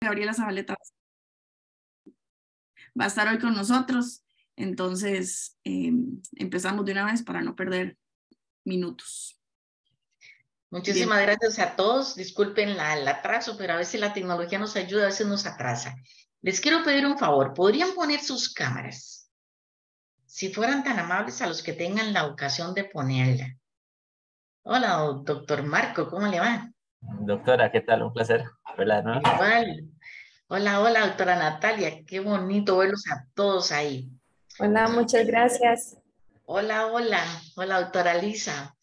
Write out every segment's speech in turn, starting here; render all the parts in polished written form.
Gabriela Zabaleta va a estar hoy con nosotros, entonces empezamos de una vez para no perder minutos. Muchísimas gracias a todos. Disculpen el atraso, pero a veces la tecnología nos ayuda, a veces nos atrasa. Les quiero pedir un favor. ¿Podrían poner sus cámaras? Si fueran tan amables a los que tengan la ocasión de ponerla. Hola, doctor Marco, ¿cómo le va? Doctora, ¿qué tal? Un placer verla de nuevo. Igual. Hola, hola, doctora Natalia. Qué bonito verlos a todos ahí. Hola, muchas gracias. Hola, hola. Hola, doctora Lisa.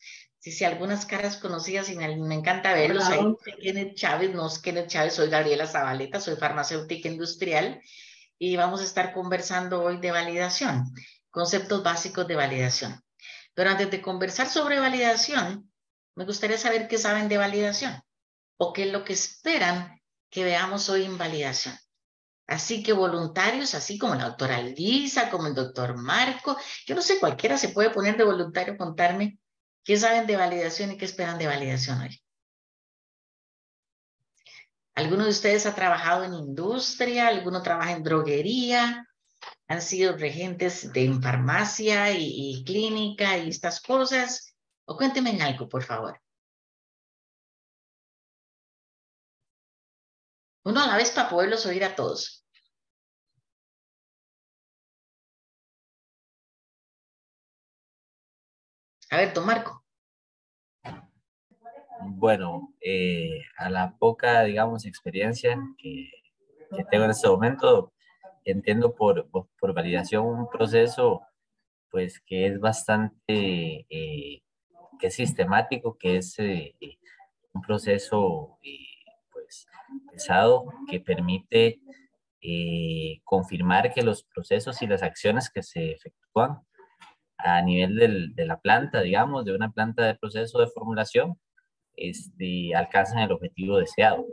Sí, algunas caras conocidas y me encanta verlos. Hola. Ahí Kenneth Chávez, no es Kenneth Chávez, soy Gabriela Zabaleta, soy farmacéutica industrial y vamos a estar conversando hoy de validación, conceptos básicos de validación. Pero antes de conversar sobre validación, me gustaría saber qué saben de validación o qué es lo que esperan que veamos hoy en validación. Así que voluntarios, así como la doctora Lisa, como el doctor Marco, yo no sé, cualquiera se puede poner de voluntario, contarme qué saben de validación y qué esperan de validación hoy. ¿Alguno de ustedes ha trabajado en industria? ¿Alguno trabaja en droguería? ¿Han sido regentes en farmacia y clínica y estas cosas? O cuéntenme en algo, por favor. Uno a la vez para poderlos oír a todos. A ver, don Marco. Bueno, a la poca, digamos, experiencia que tengo en este momento, entiendo por validación un proceso, pues, que es bastante, que es sistemático, que es un proceso, pues, pesado, que permite confirmar que los procesos y las acciones que se efectúan a nivel de la planta, digamos, de una planta de proceso de formulación, alcanzan el objetivo deseado.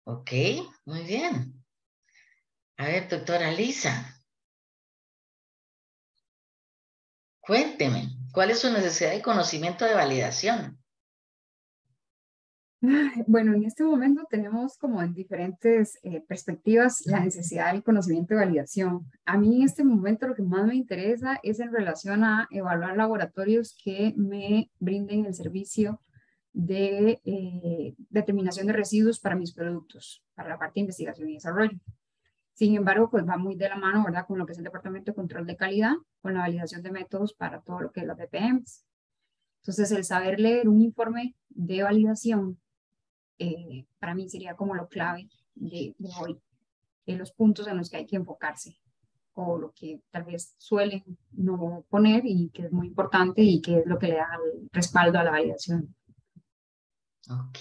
Ok, muy bien. A ver, doctora Lisa, cuénteme, ¿cuál es su necesidad de conocimiento de validación? Bueno, en este momento tenemos como en diferentes perspectivas la necesidad del conocimiento de validación. A mí en este momento lo que más me interesa es en relación a evaluar laboratorios que me brinden el servicio de determinación de residuos para mis productos, para la parte de investigación y desarrollo. Sin embargo, pues va muy de la mano, ¿verdad?, con lo que es el Departamento de Control de Calidad, con la validación de métodos para todo lo que es las BPMs. Entonces, el saber leer un informe de validación para mí sería como lo clave de hoy, los puntos en los que hay que enfocarse o lo que tal vez suelen no poner y que es muy importante y que es lo que le da el respaldo a la validación. Ok,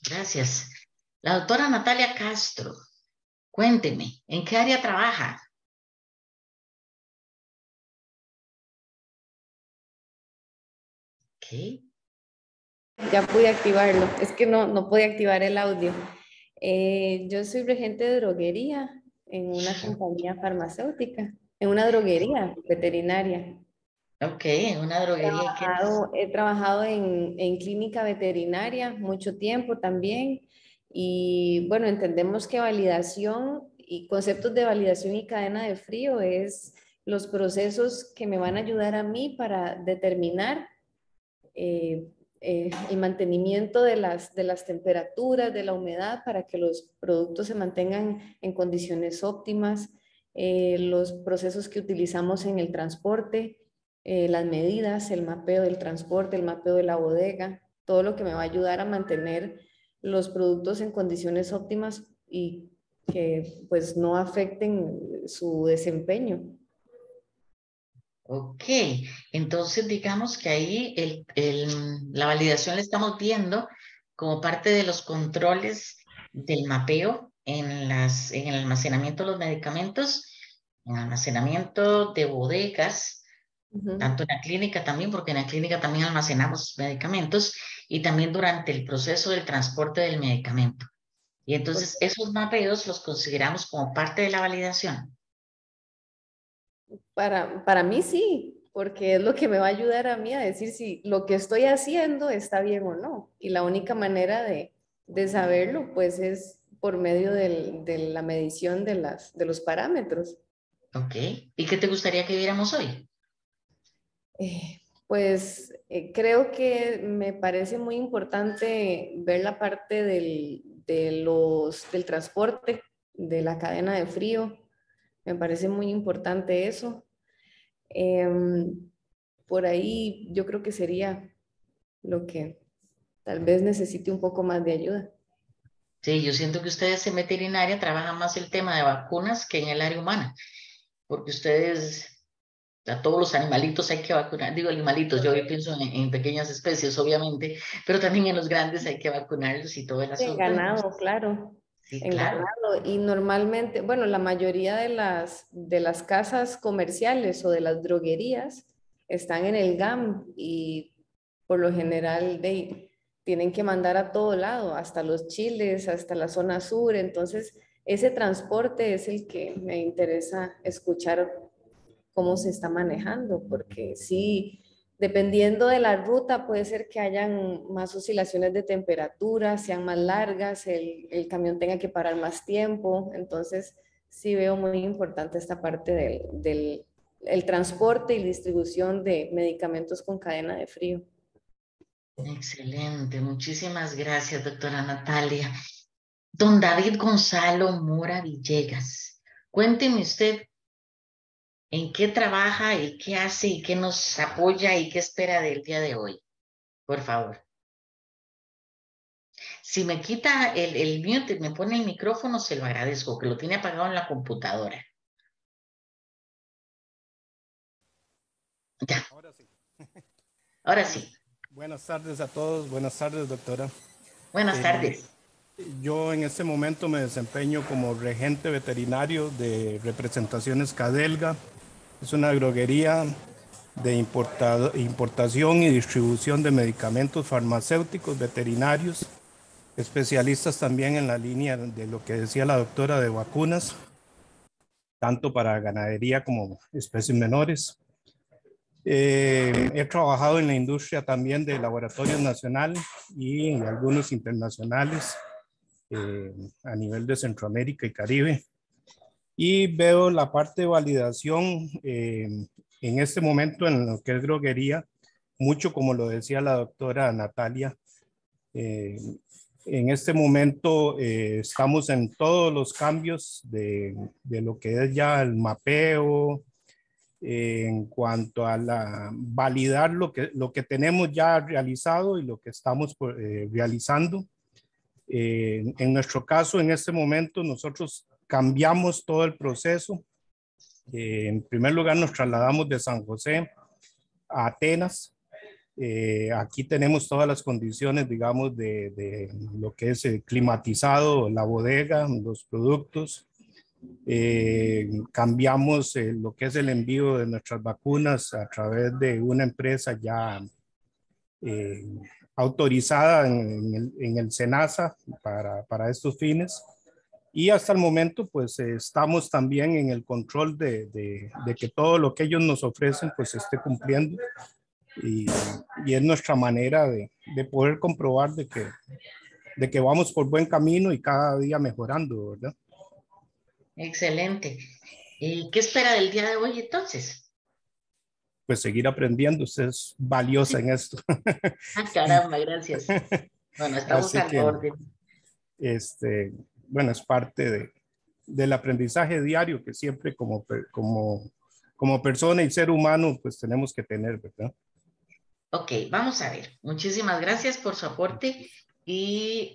gracias. La doctora Natalia Castro, cuénteme, ¿en qué área trabaja? Ok. Ya pude activarlo, es que no pude activar el audio. Yo soy regente de droguería en una compañía farmacéutica, en una droguería veterinaria. Ok, en una droguería. He trabajado en clínica veterinaria mucho tiempo también y bueno, entendemos que validación y conceptos de validación y cadena de frío es los procesos que me van a ayudar a mí para determinar el mantenimiento de las temperaturas, de la humedad, para que los productos se mantengan en condiciones óptimas, los procesos que utilizamos en el transporte, las medidas, el mapeo del transporte, el mapeo de la bodega, todo lo que me va a ayudar a mantener los productos en condiciones óptimas y que pues no afecten su desempeño. Ok, entonces digamos que ahí la validación la estamos viendo como parte de los controles del mapeo en el almacenamiento de los medicamentos, en almacenamiento de bodegas, tanto en la clínica también, porque en la clínica también almacenamos medicamentos, y también durante el proceso del transporte del medicamento. Y entonces esos mapeos los consideramos como parte de la validación. Para mí sí, porque es lo que me va a ayudar a mí a decir si lo que estoy haciendo está bien o no. Y la única manera de saberlo, pues, es por medio de la medición de los parámetros. Ok. ¿Y qué te gustaría que viéramos hoy? Creo que me parece muy importante ver la parte del transporte, de la cadena de frío. Me parece muy importante eso. Por ahí yo creo que sería lo que tal vez necesite un poco más de ayuda. Sí, yo siento que ustedes en veterinaria trabajan más el tema de vacunas que en el área humana, porque ustedes, a todos los animalitos hay que vacunar. Digo animalitos, yo pienso en pequeñas especies, obviamente, pero también en los grandes hay que vacunarlos y todo el En asunto. ganado, claro. Sí, En claro. ganado. Y normalmente, bueno, la mayoría de las casas comerciales o de las droguerías están en el GAM y por lo general tienen que mandar a todo lado, hasta los chiles, hasta la zona sur. Entonces, ese transporte es el que me interesa escuchar cómo se está manejando, porque sí, dependiendo de la ruta, puede ser que hayan más oscilaciones de temperatura, sean más largas, el camión tenga que parar más tiempo. Entonces, sí veo muy importante esta parte el transporte y distribución de medicamentos con cadena de frío. Excelente, muchísimas gracias, doctora Natalia. Don David Gonzalo Mora Villegas, cuénteme usted en qué trabaja y qué hace y qué nos apoya y qué espera del día de hoy, por favor. Si me quita el mute, me pone el micrófono, se lo agradezco, que lo tiene apagado en la computadora. Ya. Ahora sí. Ahora sí. Buenas tardes a todos. Buenas tardes, doctora. Buenas tardes. Yo en este momento me desempeño como regente veterinario de Representaciones Cadelga. Es una droguería de importación y distribución de medicamentos farmacéuticos veterinarios, especialistas también en la línea de lo que decía la doctora de vacunas, tanto para ganadería como especies menores. He trabajado en la industria también de laboratorios nacionales y en algunos internacionales a nivel de Centroamérica y Caribe. Y veo la parte de validación en este momento en lo que es droguería, mucho como lo decía la doctora Natalia. En este momento estamos en todos los cambios de lo que es ya el mapeo, en cuanto a validar lo que tenemos ya realizado y lo que estamos realizando. En nuestro caso, en este momento, nosotros cambiamos todo el proceso. En primer lugar, nos trasladamos de San José a Atenas. Aquí tenemos todas las condiciones, digamos, de lo que es climatizado, la bodega, los productos. Cambiamos lo que es el envío de nuestras vacunas a través de una empresa ya autorizada en el SENASA para estos fines. Y hasta el momento, pues estamos también en el control de que todo lo que ellos nos ofrecen, pues esté cumpliendo. Y es nuestra manera de poder comprobar de que vamos por buen camino y cada día mejorando, ¿verdad? Excelente. ¿Qué espera del día de hoy entonces? Pues seguir aprendiendo, usted es valiosa en esto. Ah, caramba, gracias. Bueno, estamos a la orden. Bueno, es parte del aprendizaje diario que siempre como persona y ser humano pues tenemos que tener, ¿verdad? Ok, vamos a ver. Muchísimas gracias por su aporte y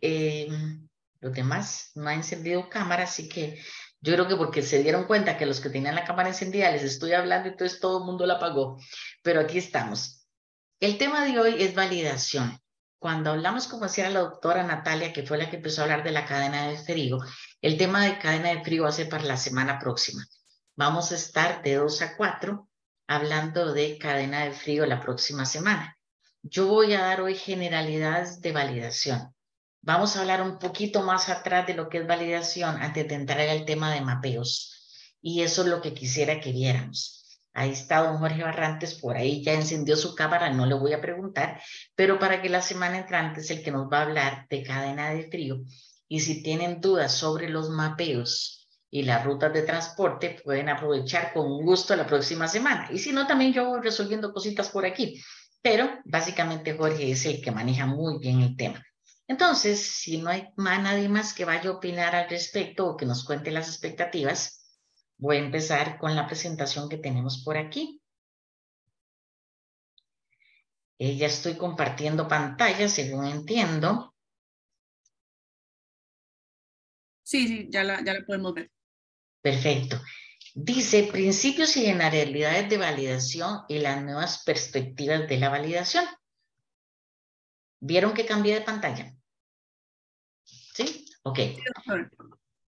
los demás no han encendido cámara, así que yo creo que porque se dieron cuenta que los que tenían la cámara encendida les estoy hablando, entonces todo el mundo la apagó. Pero aquí estamos. El tema de hoy es validación. Cuando hablamos, como decía la doctora Natalia, que fue la que empezó a hablar de la cadena de frío, el tema de cadena de frío va a ser para la semana próxima. Vamos a estar de 2 a 4 hablando de cadena de frío la próxima semana. Yo voy a dar hoy generalidades de validación. Vamos a hablar un poquito más atrás de lo que es validación antes de entrar al tema de mapeos. Y eso es lo que quisiera que viéramos. Ahí está don Jorge Barrantes, por ahí ya encendió su cámara, no le voy a preguntar, pero para que la semana entrante es el que nos va a hablar de cadena de frío Y si tienen dudas sobre los mapeos y las rutas de transporte, pueden aprovechar con gusto la próxima semana. Y si no, también yo voy resolviendo cositas por aquí. Pero básicamente Jorge es el que maneja muy bien el tema. Entonces, si no hay nadie más que vaya a opinar al respecto o que nos cuente las expectativas, voy a empezar con la presentación que tenemos por aquí. Ya estoy compartiendo pantalla, según entiendo. Sí, ya la podemos ver. Perfecto. Dice principios y generalidades de validación y las nuevas perspectivas de la validación. ¿Vieron que cambié de pantalla? ¿Sí? Ok.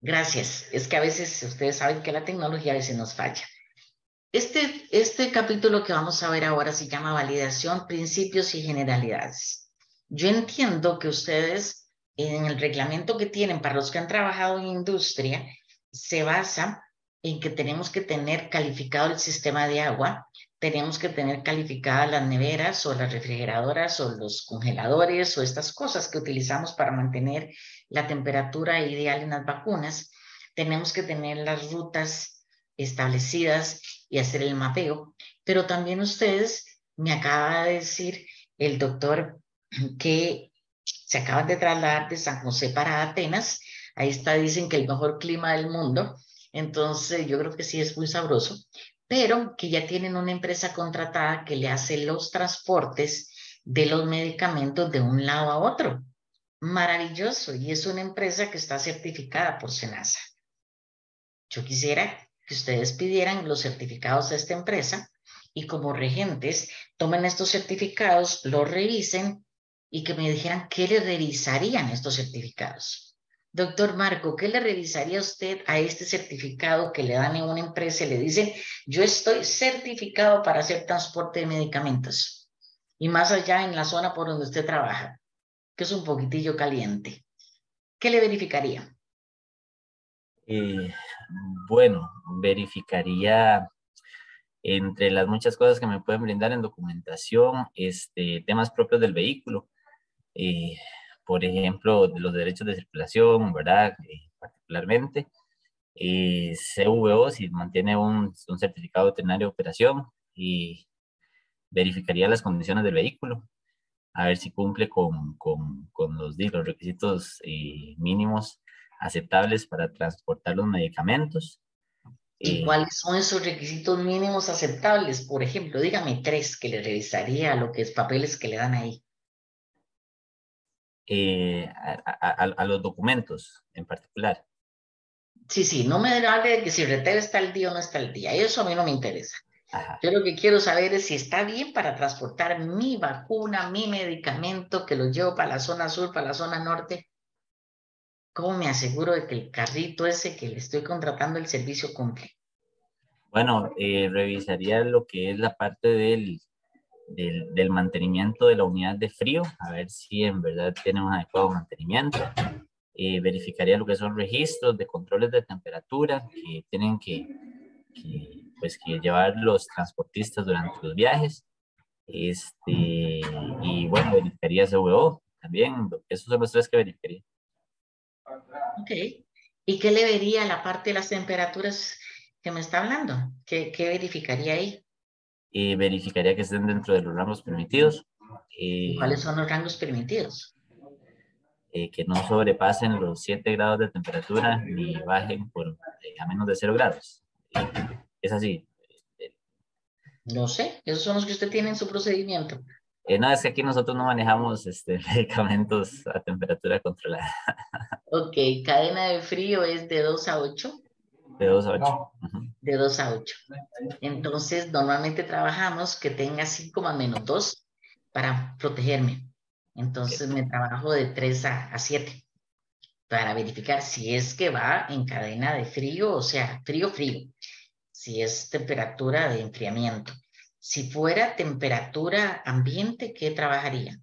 Gracias. Es que a veces ustedes saben que la tecnología a veces nos falla. Este capítulo que vamos a ver ahora se llama Validación, Principios y Generalidades. Yo entiendo que ustedes en el reglamento que tienen para los que han trabajado en industria se basa en que tenemos que tener calificado el sistema de agua, tenemos que tener calificadas las neveras o las refrigeradoras o los congeladores o estas cosas que utilizamos para mantener la temperatura ideal en las vacunas. Tenemos que tener las rutas establecidas y hacer el mapeo, pero también ustedes me acaba de decir el doctor que se acaban de trasladar de San José para Atenas. Ahí está, dicen que el mejor clima del mundo. Entonces, yo creo que sí es muy sabroso, pero que ya tienen una empresa contratada que le hace los transportes de los medicamentos de un lado a otro. Maravilloso. Y es una empresa que está certificada por SENASA. Yo quisiera que ustedes pidieran los certificados de esta empresa y como regentes tomen estos certificados, los revisen y que me dijeran qué le revisarían estos certificados. Doctor Marco, ¿qué le revisaría usted a este certificado que le dan en una empresa y le dicen, yo estoy certificado para hacer transporte de medicamentos? Y más allá en la zona por donde usted trabaja, que es un poquitillo caliente. ¿Qué le verificaría? Bueno, verificaría entre las muchas cosas que me pueden brindar en documentación, temas propios del vehículo. Por ejemplo, de los derechos de circulación, ¿verdad? Particularmente, CVO, si mantiene un certificado veterinario de operación, y verificaría las condiciones del vehículo, a ver si cumple con los requisitos mínimos aceptables para transportar los medicamentos. ¿Y cuáles son esos requisitos mínimos aceptables? Por ejemplo, dígame 3 que le revisaría lo que es papeles que le dan ahí. A los documentos en particular. Sí, no me hable de que si Retel está al día o no está al día. Eso a mí no me interesa. Ajá. Yo lo que quiero saber es si está bien para transportar mi vacuna, mi medicamento, que lo llevo para la zona sur, para la zona norte. ¿Cómo me aseguro de que el carrito ese que le estoy contratando el servicio cumple? Bueno, revisaría lo que es la parte del mantenimiento de la unidad de frío, a ver si en verdad tiene un adecuado mantenimiento. Verificaría lo que son registros de controles de temperatura que tienen que llevar los transportistas durante los viajes. Y bueno, verificaría CVO también. Esos son los 3 que verificaría. Ok. ¿Y qué le vería a la parte de las temperaturas que me está hablando? ¿Qué verificaría ahí? Verificaría que estén dentro de los rangos permitidos. ¿Y cuáles son los rangos permitidos? Que no sobrepasen los 7 grados de temperatura ni bajen a menos de 0 grados. Es así. No sé, esos son los que usted tiene en su procedimiento. No, es que aquí nosotros no manejamos medicamentos a temperatura controlada. Ok, cadena de frío es de 2 a 8. De 2 a 8. De 2 a 8. Entonces, normalmente trabajamos que tenga 5 - 2 para protegerme. Entonces, me trabajo de 3 a 7 para verificar si es que va en cadena de frío, o sea, frío. Si es temperatura de enfriamiento. Si fuera temperatura ambiente, ¿qué trabajaría?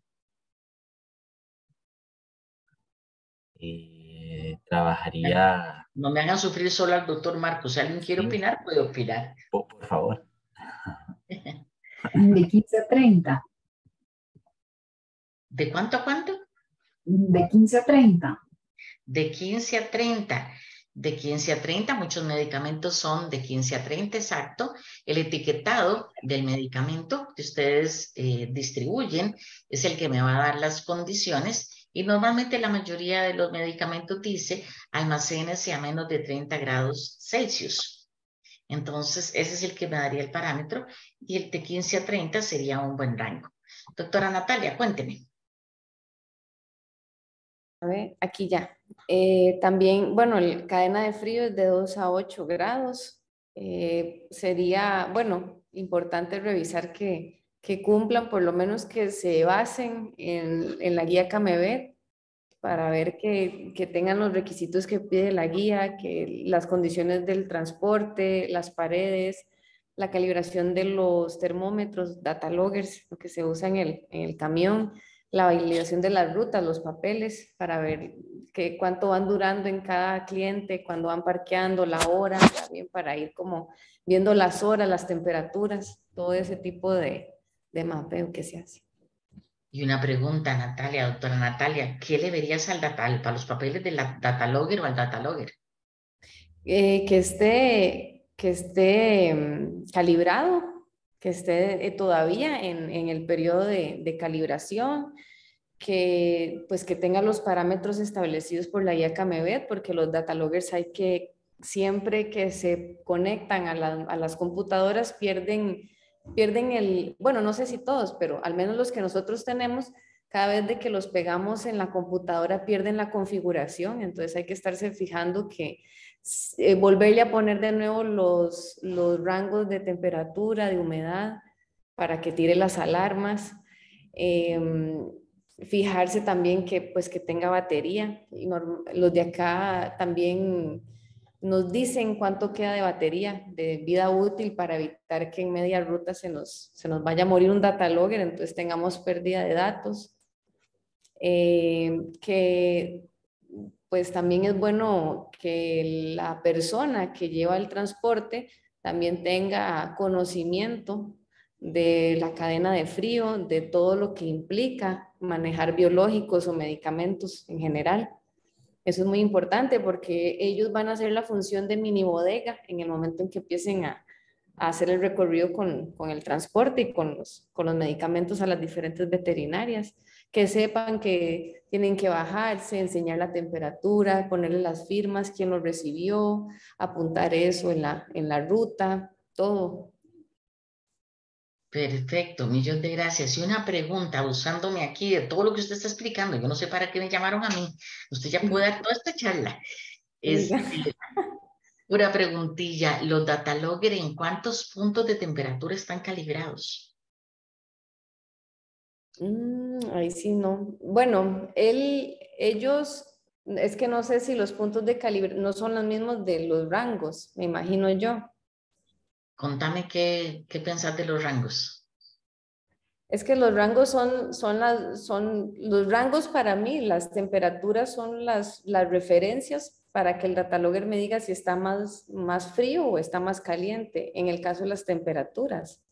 Trabajaría... No me hagan sufrir solo al doctor Marcos. Si alguien quiere opinar, puede opinar. Por favor. De 15 a 30. ¿De cuánto a cuánto? De 15 a 30. De 15 a 30. De 15 a 30, muchos medicamentos son de 15 a 30, exacto. El etiquetado del medicamento que ustedes distribuyen es el que me va a dar las condiciones y normalmente la mayoría de los medicamentos dice almacénese a menos de 30 grados Celsius. Entonces, ese es el que me daría el parámetro y el de 15 a 30 sería un buen rango. Doctora Natalia, cuénteme. A ver, aquí ya. También, bueno, la cadena de frío es de 2 a 8 grados. Sería, bueno, importante revisar que cumplan, por lo menos que se basen en la guía CAMEVET para ver que tengan los requisitos que pide la guía, que las condiciones del transporte, las paredes, la calibración de los termómetros, data loggers, lo que se usa en el camión, la validación de las rutas, los papeles, para ver cuánto van durando en cada cliente, cuando van parqueando, la hora, también para ir como viendo las horas, las temperaturas, todo ese tipo de mapeo que se hace. Y una pregunta, Natalia, doctora Natalia, ¿qué le verías al para los papeles de la data logger o al data logger? Que esté calibrado, que esté todavía en el periodo de calibración, que tenga los parámetros establecidos por la guía CAMEVET, porque los data loggers hay que, siempre que se conectan a las computadoras, pierden bueno, no sé si todos, pero al menos los que nosotros tenemos, cada vez de que los pegamos en la computadora pierden la configuración, entonces hay que estarse fijando que volverle a poner de nuevo los rangos de temperatura, de humedad, para que tire las alarmas. Fijarse también que tenga batería. Y los de acá también nos dicen cuánto queda de batería, de vida útil, para evitar que en media ruta se nos vaya a morir un data logger, entonces tengamos pérdida de datos. Que pues también es bueno que la persona que lleva el transporte también tenga conocimiento de la cadena de frío, de todo lo que implica manejar biológicos o medicamentos en general. Eso es muy importante porque ellos van a hacer la función de mini bodega en el momento en que empiecen a hacer el recorrido con el transporte y con los medicamentos a las diferentes veterinarias, que sepan que tienen que bajarse, enseñar la temperatura, ponerle las firmas, quién lo recibió, apuntar eso en la ruta, todo. Perfecto, millón de gracias. Y una pregunta, usándome aquí de todo lo que usted está explicando, yo no sé para qué me llamaron a mí, usted ya puede dar toda esta charla. Una preguntilla, ¿los data logger en cuántos puntos de temperatura están calibrados? Ahí sí no. Bueno, ellos, es que no sé si los puntos de calibre no son los mismos de los rangos, me imagino yo. Contame qué pensás de los rangos. Es que los rangos son los rangos para mí, las temperaturas son las referencias para que el data logger me diga si está más frío o está más caliente, en el caso de las temperaturas.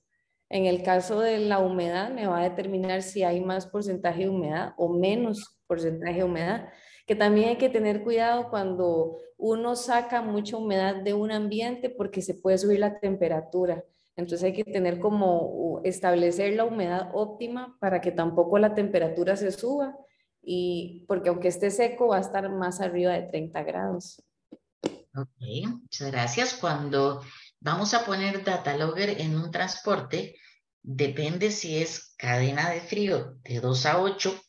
En el caso de la humedad me va a determinar si hay más porcentaje de humedad o menos porcentaje de humedad, que también hay que tener cuidado cuando uno saca mucha humedad de un ambiente porque se puede subir la temperatura. Entonces hay que tener como establecer la humedad óptima para que tampoco la temperatura se suba, y porque aunque esté seco va a estar más arriba de 30 grados. Ok, muchas gracias. Cuando vamos a poner data logger en un transporte, depende si es cadena de frío de 2 a 8,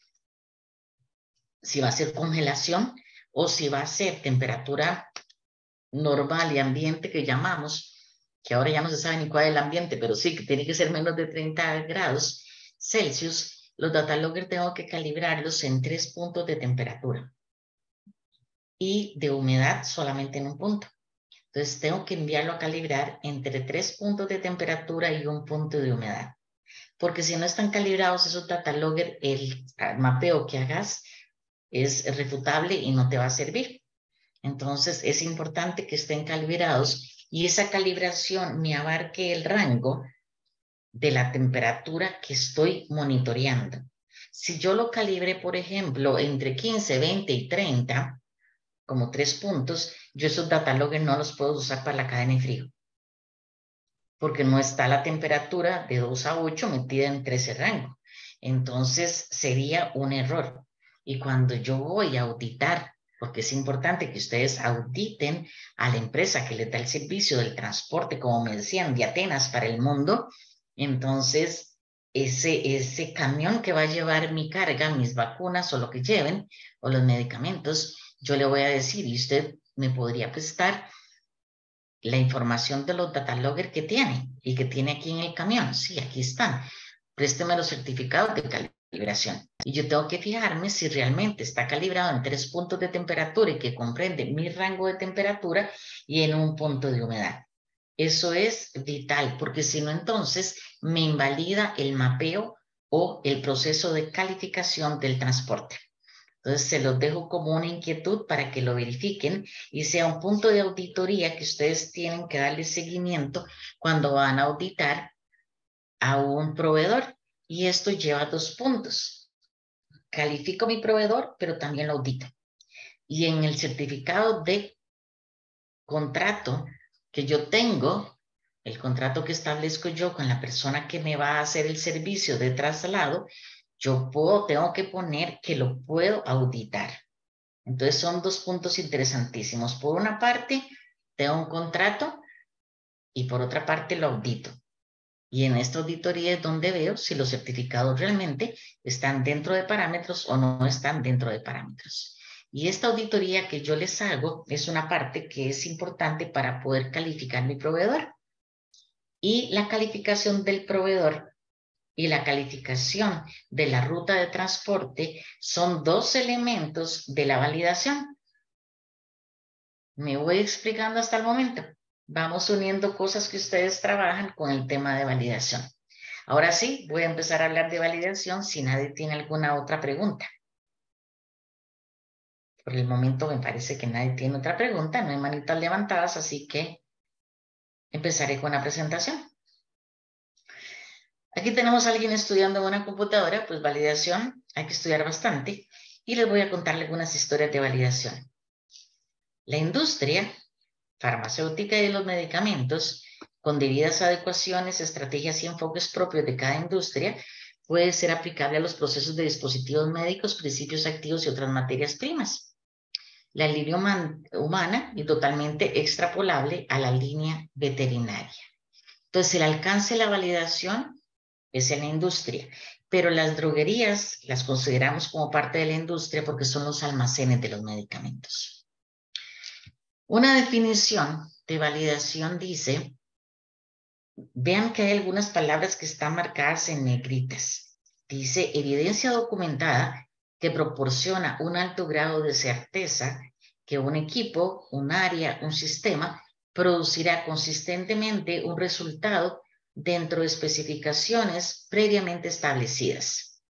si va a ser congelación o si va a ser temperatura normal y ambiente que llamamos, que ahora ya no se sabe ni cuál es el ambiente, pero sí que tiene que ser menos de 30 grados Celsius. Los data logger tengo que calibrarlos en 3 puntos de temperatura y de humedad solamente en un punto. Entonces tengo que enviarlo a calibrar entre 3 puntos de temperatura y 1 punto de humedad. Porque si no están calibrados esos data logger, el mapeo que hagas es refutable y no te va a servir. Entonces es importante que estén calibrados y esa calibración me abarque el rango de la temperatura que estoy monitoreando. Si yo lo calibré, por ejemplo, entre 15, 20 y 30, como 3 puntos, yo esos data logger no los puedo usar para la cadena de frío, porque no está la temperatura de 2 a 8 metida entre ese rango. Entonces sería un error. Y cuando yo voy a auditar, porque es importante que ustedes auditen a la empresa que les da el servicio del transporte, como me decían, de Atenas para el mundo, entonces ese camión que va a llevar mi carga, mis vacunas o lo que lleven, o los medicamentos, yo le voy a decir, y usted me podría prestar la información de los data logger que tiene y que tiene aquí en el camión. Sí, aquí están. Présteme los certificados de calibración. Y yo tengo que fijarme si realmente está calibrado en 3 puntos de temperatura y que comprende mi rango de temperatura y en un punto de humedad. Eso es vital, porque si no, entonces me invalida el mapeo o el proceso de calificación del transporte. Entonces se los dejo como una inquietud para que lo verifiquen y sea un punto de auditoría que ustedes tienen que darle seguimiento cuando van a auditar a un proveedor. Y esto lleva 2 puntos. Califico mi proveedor, pero también lo audito. Y en el certificado de contrato que yo tengo, el contrato que establezco yo con la persona que me va a hacer el servicio de traslado, yo tengo que poner que lo puedo auditar. Entonces son 2 puntos interesantísimos. Por una parte, tengo un contrato y por otra parte lo audito. Y en esta auditoría es donde veo si los certificados realmente están dentro de parámetros o no están dentro de parámetros. Y esta auditoría que yo les hago es una parte que es importante para poder calificar mi proveedor. Y la calificación del proveedor y la calificación de la ruta de transporte son 2 elementos de la validación. Me voy explicando hasta el momento. Vamos uniendo cosas que ustedes trabajan con el tema de validación. Ahora sí, voy a empezar a hablar de validación si nadie tiene alguna otra pregunta. Por el momento me parece que nadie tiene otra pregunta, no hay manitas levantadas, así que empezaré con la presentación. Aquí tenemos a alguien estudiando en una computadora, pues validación, hay que estudiar bastante, y les voy a contar algunas historias de validación. La industria farmacéutica y de los medicamentos, con debidas adecuaciones, estrategias y enfoques propios de cada industria, puede ser aplicable a los procesos de dispositivos médicos, principios activos y otras materias primas. La línea humana y totalmente extrapolable a la línea veterinaria. Entonces, el alcance de la validación es en la industria, pero las droguerías las consideramos como parte de la industria porque son los almacenes de los medicamentos. Una definición de validación dice, vean que hay algunas palabras que están marcadas en negritas. Dice, evidencia documentada que proporciona un alto grado de certeza que un equipo, un área, un sistema producirá consistentemente un resultado dentro de especificaciones previamente establecidas.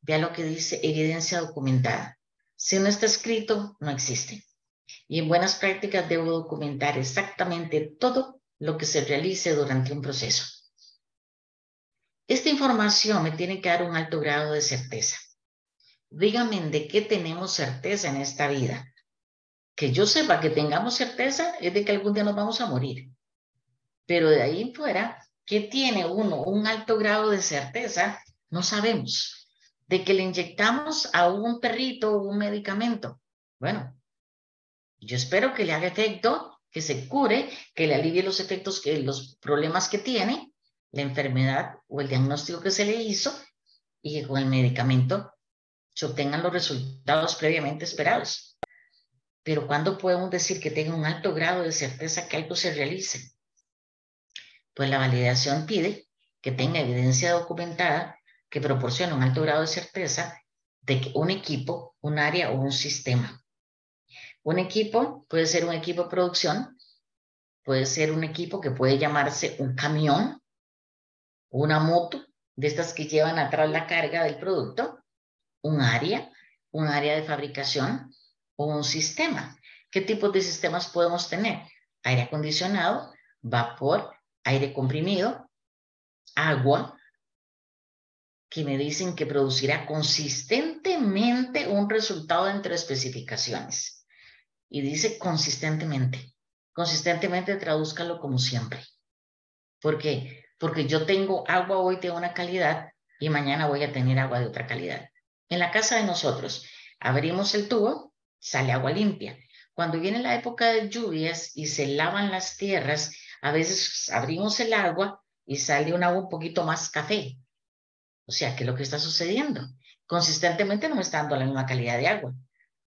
Vean lo que dice evidencia documentada. Si no está escrito, no existe. Y en buenas prácticas debo documentar exactamente todo lo que se realice durante un proceso. Esta información me tiene que dar un alto grado de certeza. Díganme de qué tenemos certeza en esta vida. Que yo sepa que tengamos certeza es de que algún día nos vamos a morir. Pero de ahí en fuera, ¿qué tiene uno? Un alto grado de certeza, no sabemos. De que le inyectamos a un perrito un medicamento. Bueno, yo espero que le haga efecto, que se cure, que le alivie los efectos, los problemas que tiene, la enfermedad o el diagnóstico que se le hizo y que con el medicamento se obtengan los resultados previamente esperados. Pero ¿cuándo podemos decir que tenga un alto grado de certeza que algo se realice? Pues la validación pide que tenga evidencia documentada que proporcione un alto grado de certeza de que un equipo, un área o un sistema. Un equipo puede ser un equipo de producción, puede ser un equipo que puede llamarse un camión, una moto, de estas que llevan atrás la carga del producto, un área de fabricación o un sistema. ¿Qué tipos de sistemas podemos tener? Aire acondicionado, vapor, aire comprimido, agua, que me dicen que producirá consistentemente un resultado entre especificaciones. Y dice consistentemente. Consistentemente tradúzcalo como siempre. ¿Por qué? Porque yo tengo agua hoy de una calidad y mañana voy a tener agua de otra calidad. En la casa de nosotros, abrimos el tubo, sale agua limpia. Cuando viene la época de lluvias y se lavan las tierras, a veces abrimos el agua y sale un agua un poquito más café. O sea, ¿qué es lo que está sucediendo? Consistentemente no me está dando la misma calidad de agua.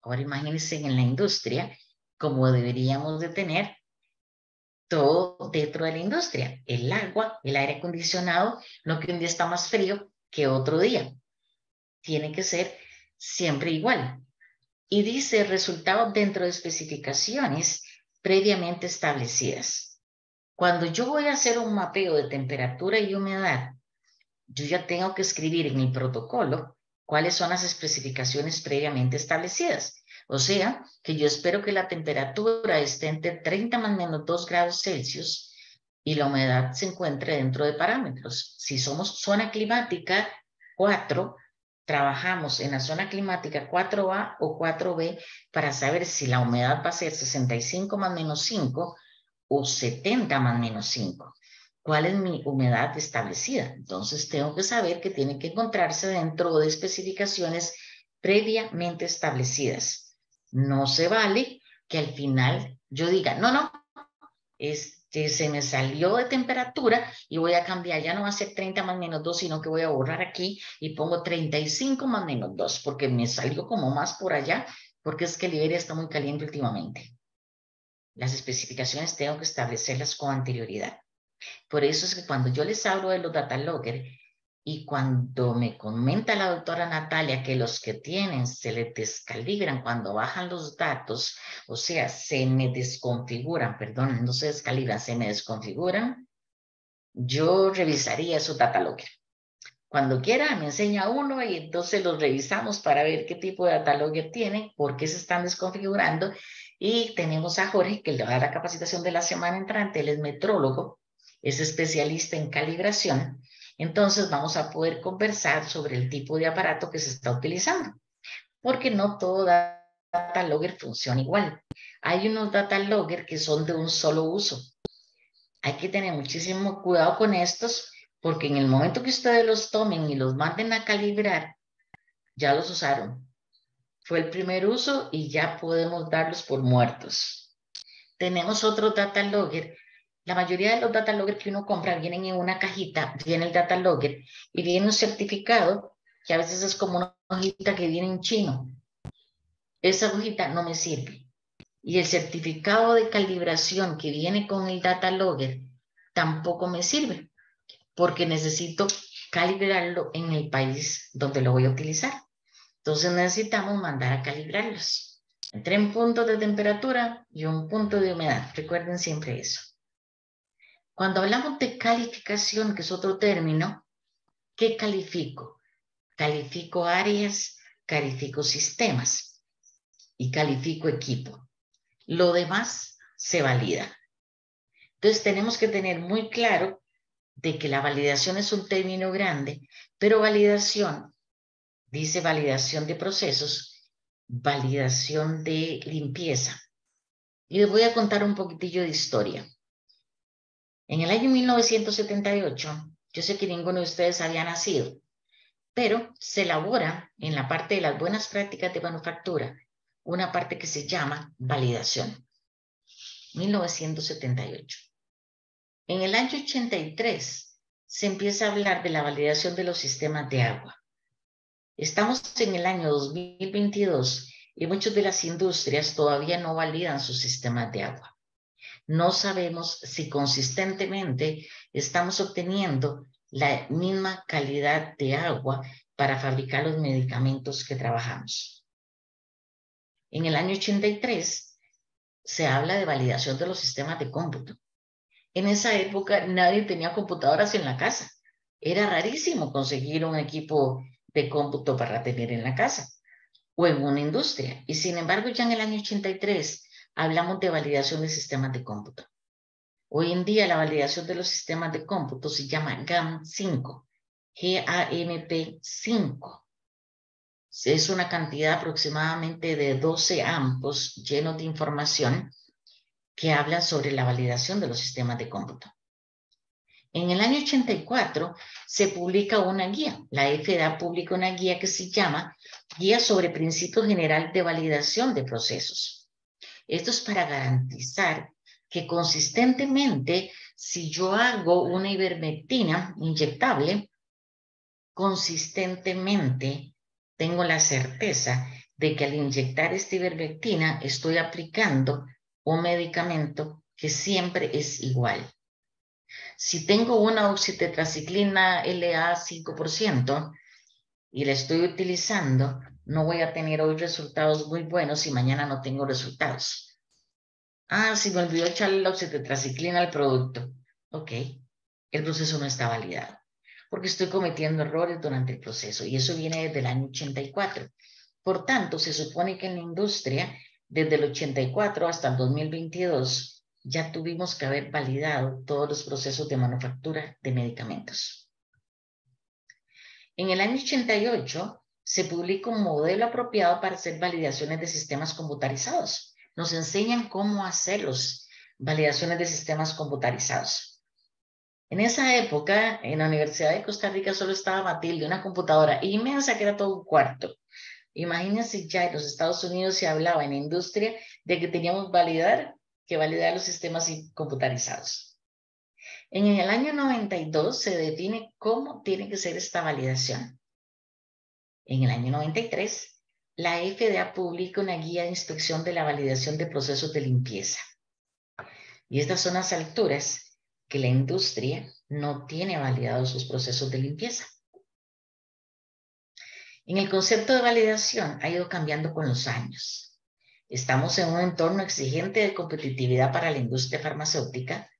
Ahora imagínense en la industria cómo deberíamos de tener todo dentro de la industria. El agua, el aire acondicionado, no que un día está más frío que otro día. Tiene que ser siempre igual. Y dice resultados dentro de especificaciones previamente establecidas. Cuando yo voy a hacer un mapeo de temperatura y humedad, yo ya tengo que escribir en mi protocolo cuáles son las especificaciones previamente establecidas. O sea, que yo espero que la temperatura esté entre 30 más menos 2 grados Celsius y la humedad se encuentre dentro de parámetros. Si somos zona climática 4, trabajamos en la zona climática 4A o 4B para saber si la humedad va a ser 65 más menos 5 o 70 más menos 5. ¿Cuál es mi humedad establecida? Entonces tengo que saber que tiene que encontrarse dentro de especificaciones previamente establecidas. No se vale que al final yo diga, no, se me salió de temperatura y voy a cambiar, ya no va a ser 30 más menos 2, sino que voy a borrar aquí y pongo 35 más menos 2, porque me salió como más por allá, porque es que Liberia está muy caliente últimamente. Las especificaciones tengo que establecerlas con anterioridad. Por eso es que cuando yo les hablo de los data logger y cuando me comenta la doctora Natalia que los que tienen se les descalibran cuando bajan los datos, o sea, se me desconfiguran, perdón, no se descalibran, se me desconfiguran, yo revisaría esos data logger. Cuando quiera me enseña uno y entonces los revisamos para ver qué tipo de data logger tiene, por qué se están desconfigurando. Y tenemos a Jorge que le va a dar la capacitación de la semana entrante, él es metrólogo, es especialista en calibración. Entonces vamos a poder conversar sobre el tipo de aparato que se está utilizando, porque no todo data logger funciona igual. Hay unos data logger que son de un solo uso. Hay que tener muchísimo cuidado con estos, porque en el momento que ustedes los tomen y los manden a calibrar, ya los usaron. Fue el primer uso y ya podemos darlos por muertos. Tenemos otro data logger. La mayoría de los data logger que uno compra vienen en una cajita, viene el data logger y viene un certificado que a veces es como una hojita que viene en chino. Esa hojita no me sirve. Y el certificado de calibración que viene con el data logger tampoco me sirve, porque necesito calibrarlo en el país donde lo voy a utilizar. Entonces necesitamos mandar a calibrarlos entre un punto de temperatura y un punto de humedad. Recuerden siempre eso. Cuando hablamos de calificación, que es otro término, ¿qué califico? Califico áreas, califico sistemas y califico equipo. Lo demás se valida. Entonces tenemos que tener muy claro de que la validación es un término grande, pero validación, dice validación de procesos, validación de limpieza. Y les voy a contar un poquitillo de historia. En el año 1978, yo sé que ninguno de ustedes había nacido, pero se elabora en la parte de las buenas prácticas de manufactura una parte que se llama validación. 1978. En el año 83 se empieza a hablar de la validación de los sistemas de agua. Estamos en el año 2022 y muchas de las industrias todavía no validan sus sistemas de agua. No sabemos si consistentemente estamos obteniendo la misma calidad de agua para fabricar los medicamentos que trabajamos. En el año 83 se habla de validación de los sistemas de cómputo. En esa época nadie tenía computadoras en la casa. Era rarísimo conseguir un equipo de cómputo para tener en la casa o en una industria. Y sin embargo, ya en el año 83 hablamos de validación de sistemas de cómputo. Hoy en día la validación de los sistemas de cómputo se llama GAM 5. GAMP5. Es una cantidad aproximadamente de 12 ampos llenos de información que hablan sobre la validación de los sistemas de cómputo. En el año 84 se publica una guía. La FDA publica una guía que se llama Guía sobre Principios Generales de Validación de Procesos. Esto es para garantizar que consistentemente, si yo hago una ivermectina inyectable, consistentemente tengo la certeza de que al inyectar esta ivermectina estoy aplicando un medicamento que siempre es igual. Si tengo una oxitetraciclina LA 5% y la estoy utilizando, no voy a tener hoy resultados muy buenos y mañana no tengo resultados. Ah, si me olvidó echarle la oxitetraciclina al producto. Ok, el proceso no está validado porque estoy cometiendo errores durante el proceso y eso viene desde el año 84. Por tanto, se supone que en la industria, desde el 84 hasta el 2022, ya tuvimos que haber validado todos los procesos de manufactura de medicamentos. En el año 88 se publica un modelo apropiado para hacer validaciones de sistemas computarizados. Nos enseñan cómo hacer las validaciones de sistemas computarizados. En esa época, en la Universidad de Costa Rica solo estaba Matilde, una computadora inmensa que era todo un cuarto. Imagínense, ya en los Estados Unidos se hablaba en la industria de que teníamos que validar los sistemas computarizados. En el año 92 se define cómo tiene que ser esta validación. En el año 93, la FDA publica una guía de inspección de la validación de procesos de limpieza. Y estas son las alturas que la industria no tiene validados sus procesos de limpieza. En el concepto de validación ha ido cambiando con los años. Estamos en un entorno exigente de competitividad para la industria farmacéutica.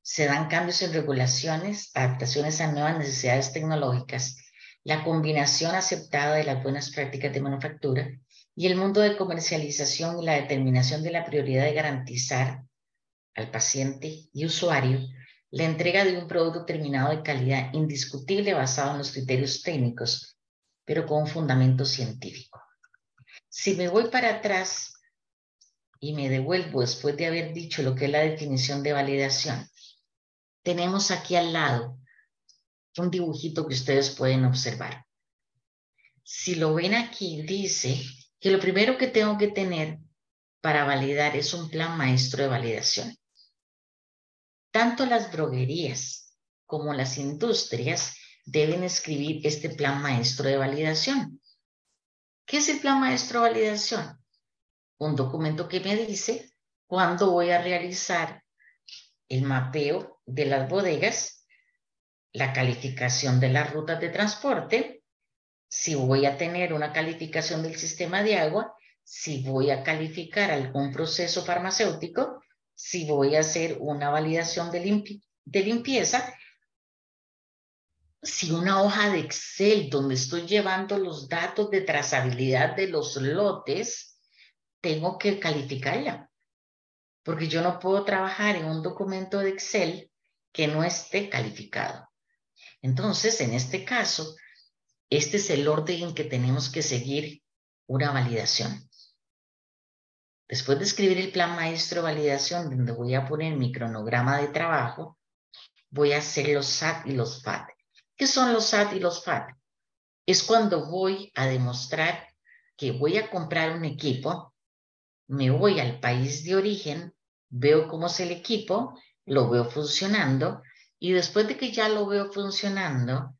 Se dan cambios en regulaciones, adaptaciones a nuevas necesidades tecnológicas, la combinación aceptada de las buenas prácticas de manufactura y el mundo de comercialización y la determinación de la prioridad de garantizar al paciente y usuario la entrega de un producto terminado de calidad indiscutible basado en los criterios técnicos, pero con un fundamento científico. Si me voy para atrás y me devuelvo después de haber dicho lo que es la definición de validación, tenemos aquí al lado un dibujito que ustedes pueden observar. Si lo ven aquí, dice que lo primero que tengo que tener para validar es un plan maestro de validación. Tanto las droguerías como las industrias deben escribir este plan maestro de validación. ¿Qué es el plan maestro de validación? Un documento que me dice cuándo voy a realizar el mapeo de las bodegas, la calificación de las rutas de transporte, si voy a tener una calificación del sistema de agua, si voy a calificar algún proceso farmacéutico, si voy a hacer una validación de limpieza, si una hoja de Excel donde estoy llevando los datos de trazabilidad de los lotes, tengo que calificarla. Porque yo no puedo trabajar en un documento de Excel que no esté calificado. Entonces, en este caso, este es el orden en que tenemos que seguir una validación. Después de escribir el plan maestro de validación, donde voy a poner mi cronograma de trabajo, voy a hacer los SAT y los FAT. ¿Qué son los SAT y los FAT? Es cuando voy a demostrar que voy a comprar un equipo, me voy al país de origen, veo cómo es el equipo, lo veo funcionando y después de que ya lo veo funcionando,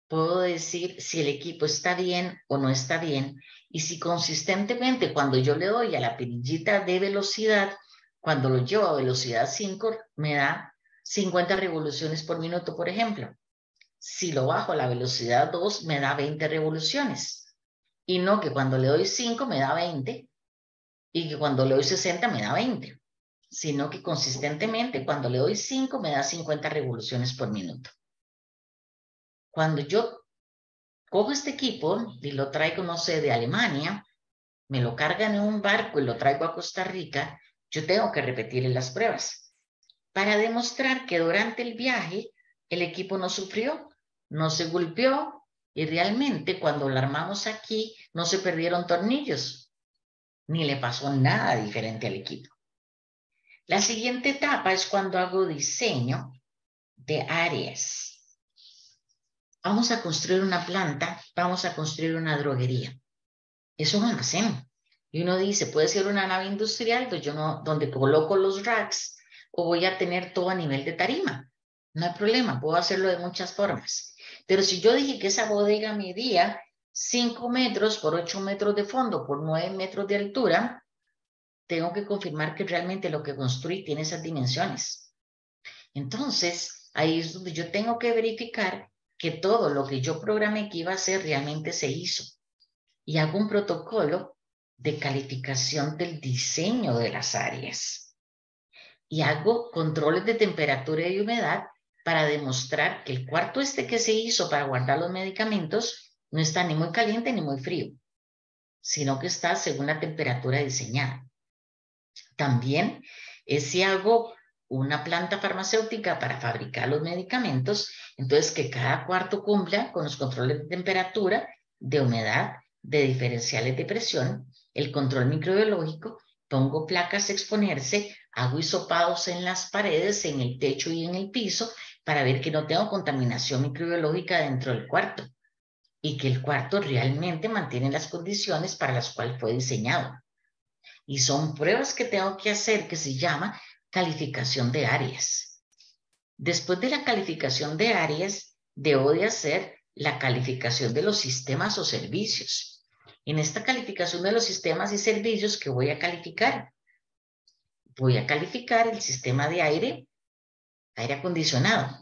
puedo decir si el equipo está bien o no está bien y si consistentemente cuando yo le doy a la perillita de velocidad, cuando lo llevo a velocidad 5, me da 50 revoluciones por minuto, por ejemplo. Si lo bajo a la velocidad 2, me da 20 revoluciones. Y no que cuando le doy 5 me da 20 y que cuando le doy 60 me da 20, sino que consistentemente cuando le doy 5 me da 50 revoluciones por minuto. Cuando yo cojo este equipo y lo traigo, no sé, de Alemania, me lo cargan en un barco y lo traigo a Costa Rica, yo tengo que repetir las pruebas para demostrar que durante el viaje el equipo no sufrió, no se golpeó y realmente cuando la armamos aquí no se perdieron tornillos, ni le pasó nada diferente al equipo. La siguiente etapa es cuando hago diseño de áreas. Vamos a construir una planta, vamos a construir una droguería. Es un almacén. Y uno dice, puede ser una nave industrial donde coloco los racks o voy a tener todo a nivel de tarima. No hay problema, puedo hacerlo de muchas formas. Pero si yo dije que esa bodega medía 5 metros por 8 metros de fondo por 9 metros de altura, tengo que confirmar que realmente lo que construí tiene esas dimensiones. Entonces, ahí es donde yo tengo que verificar que todo lo que yo programé que iba a hacer realmente se hizo. Y hago un protocolo de calificación del diseño de las áreas. Y hago controles de temperatura y humedad para demostrar que el cuarto que se hizo para guardar los medicamentos no está ni muy caliente ni muy frío, sino que está según la temperatura diseñada. También si hago una planta farmacéutica para fabricar los medicamentos, entonces que cada cuarto cumpla con los controles de temperatura, de humedad, de diferenciales de presión, el control microbiológico, pongo placas a exponerse, hago hisopados en las paredes, en el techo y en el piso para ver que no tengo contaminación microbiológica dentro del cuarto y que el cuarto realmente mantiene las condiciones para las cuales fue diseñado. Y son pruebas que tengo que hacer que se llama calificación de áreas. Después de la calificación de áreas, debo de hacer la calificación de los sistemas o servicios. En esta calificación de los sistemas y servicios, ¿qué voy a calificar? Voy a calificar el sistema de aire acondicionado.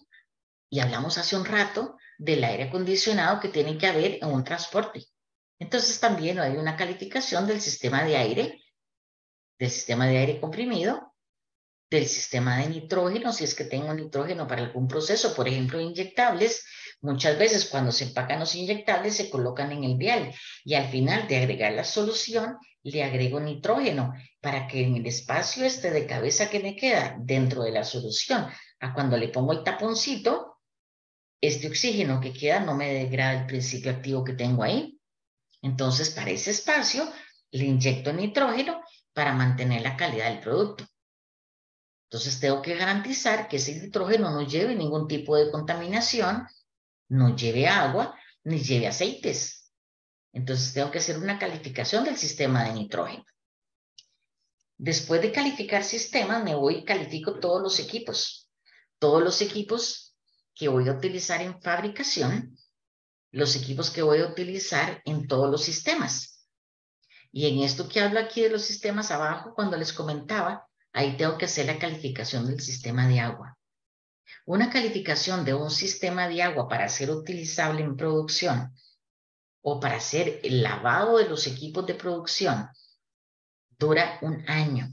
Y hablamos hace un rato del aire acondicionado que tiene que haber en un transporte. Entonces también hay una calificación del sistema de aire comprimido, del sistema de nitrógeno, si es que tengo nitrógeno para algún proceso, por ejemplo, inyectables. Muchas veces cuando se empacan los inyectables se colocan en el vial y al final de agregar la solución le agrego nitrógeno para que en el espacio de cabeza que me queda dentro de la solución, a cuando le pongo el taponcito, este oxígeno que queda no me degrada el principio activo que tengo ahí. Entonces, para ese espacio le inyecto nitrógeno para mantener la calidad del producto. Entonces tengo que garantizar que ese nitrógeno no lleve ningún tipo de contaminación, no lleve agua, ni lleve aceites. Entonces tengo que hacer una calificación del sistema de nitrógeno. Después de calificar sistemas, me voy y califico todos los equipos. Todos los equipos que voy a utilizar en fabricación, los equipos que voy a utilizar en todos los sistemas. Y en esto que hablo aquí de los sistemas abajo, cuando les comentaba, ahí tengo que hacer la calificación del sistema de agua. Una calificación de un sistema de agua para ser utilizable en producción o para hacer el lavado de los equipos de producción dura 1 año.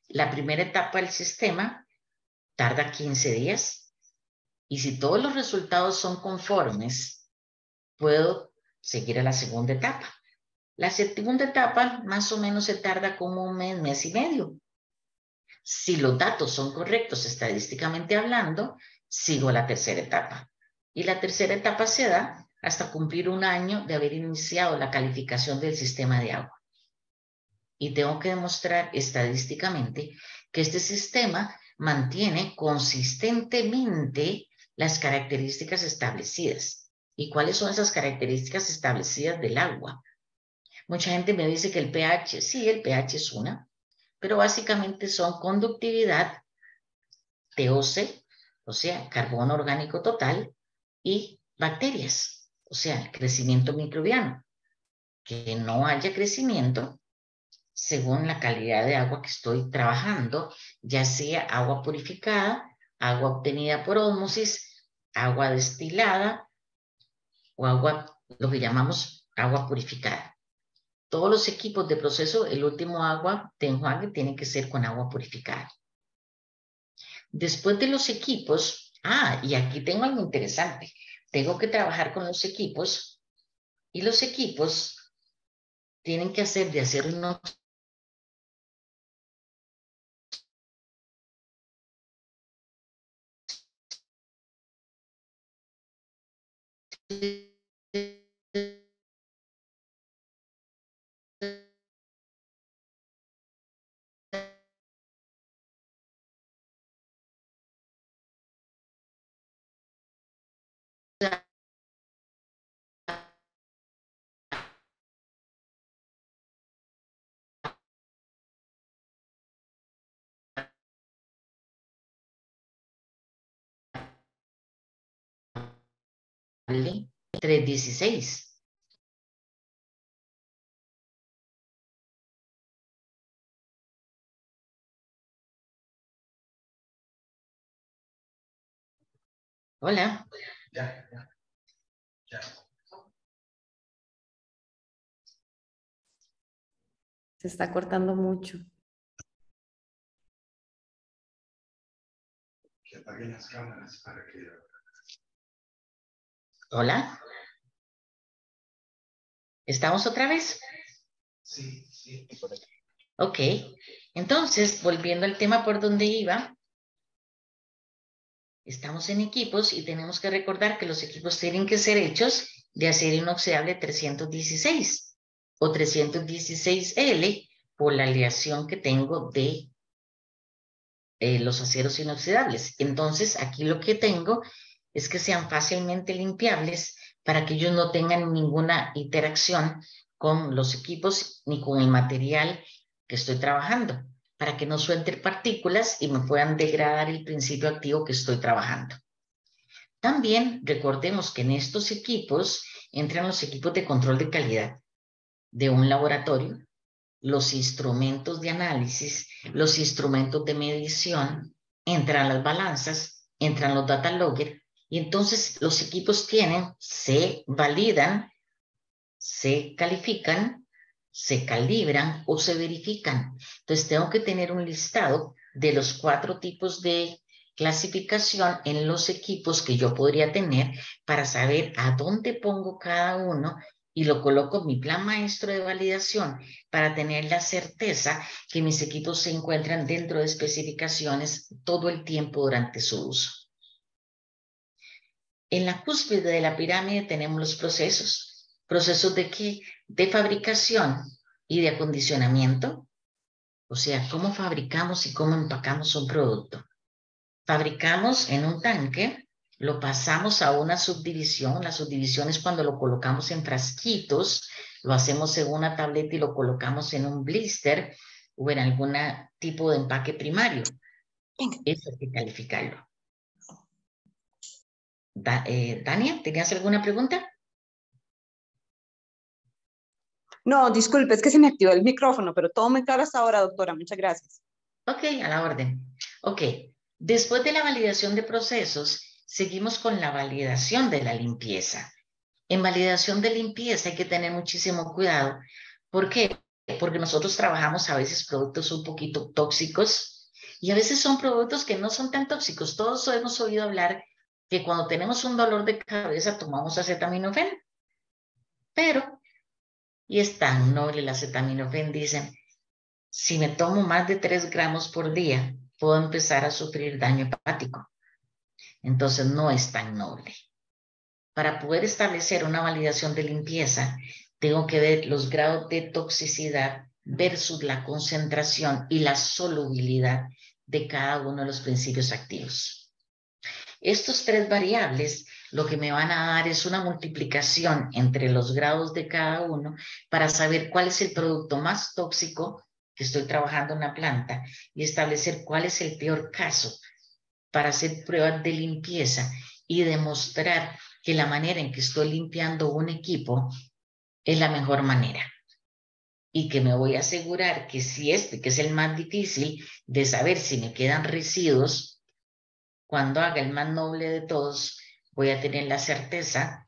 La primera etapa del sistema tarda 15 días y si todos los resultados son conformes, puedo seguir a la segunda etapa. La segunda etapa más o menos se tarda como 1 mes, mes y medio. Si los datos son correctos estadísticamente hablando, sigo a la tercera etapa. Y la tercera etapa se da hasta cumplir 1 año de haber iniciado la calificación del sistema de agua. Y tengo que demostrar estadísticamente que este sistema mantiene consistentemente las características establecidas. ¿Y cuáles son esas características establecidas del agua? Mucha gente me dice que el pH, sí, el pH es una, pero básicamente son conductividad, TOC, o sea, carbono orgánico total, y bacterias, o sea, el crecimiento microbiano. Que no haya crecimiento según la calidad de agua que estoy trabajando, ya sea agua purificada, agua obtenida por ósmosis, agua destilada o agua, lo que llamamos agua purificada. Todos los equipos de proceso, el último agua de enjuague tiene que ser con agua purificada. Después de los equipos, y aquí tengo algo interesante. Tengo que trabajar con los equipos y los equipos tienen que hacer de acero inoxidable 316. Hola. Ya. Se está cortando mucho. Que apaguen las cámaras para que... Hola. ¿Estamos otra vez? Sí, sí. Ok. Entonces, volviendo al tema por donde iba, estamos en equipos y tenemos que recordar que los equipos tienen que ser hechos de acero inoxidable 316 o 316L por la aleación que tengo de los aceros inoxidables. Entonces, aquí lo que tengo es que sean fácilmente limpiables para que ellos no tengan ninguna interacción con los equipos ni con el material que estoy trabajando, para que no suelten partículas y me puedan degradar el principio activo que estoy trabajando. También recordemos que en estos equipos entran los equipos de control de calidad de un laboratorio, los instrumentos de análisis, los instrumentos de medición, entran las balanzas, entran los data logger, y entonces los equipos se validan, se califican, se calibran o se verifican. Entonces tengo que tener un listado de los 4 tipos de clasificación en los equipos que yo podría tener para saber a dónde pongo cada uno y lo coloco en mi plan maestro de validación para tener la certeza que mis equipos se encuentran dentro de especificaciones todo el tiempo durante su uso. En la cúspide de la pirámide tenemos los procesos. ¿Procesos de qué? De fabricación y de acondicionamiento. O sea, cómo fabricamos y cómo empacamos un producto. Fabricamos en un tanque, lo pasamos a una subdivisión. La subdivisión es cuando lo colocamos en frasquitos, lo hacemos en una tableta y lo colocamos en un blister o en algún tipo de empaque primario. Eso hay que calificarlo. Dania, ¿tenías alguna pregunta? No, disculpe, es que se me activó el micrófono, pero todo muy claro hasta ahora, doctora. Muchas gracias. Ok, a la orden. Ok, después de la validación de procesos, seguimos con la validación de la limpieza. En validación de limpieza hay que tener muchísimo cuidado. ¿Por qué? Porque nosotros trabajamos a veces productos un poquito tóxicos y a veces son productos que no son tan tóxicos. Todos hemos oído hablar que cuando tenemos un dolor de cabeza tomamos acetaminofén, pero, y es tan noble el acetaminofén, dicen, si me tomo más de 3 gramos por día, puedo empezar a sufrir daño hepático. Entonces no es tan noble. Para poder establecer una validación de limpieza, tengo que ver los grados de toxicidad versus la concentración y la solubilidad de cada uno de los principios activos. Estos 3 variables lo que me van a dar es una multiplicación entre los grados de cada uno para saber cuál es el producto más tóxico que estoy trabajando en la planta y establecer cuál es el peor caso para hacer pruebas de limpieza y demostrar que la manera en que estoy limpiando un equipo es la mejor manera. Y que me voy a asegurar que si que es el más difícil de saber si me quedan residuos, cuando haga el más noble de todos, voy a tener la certeza,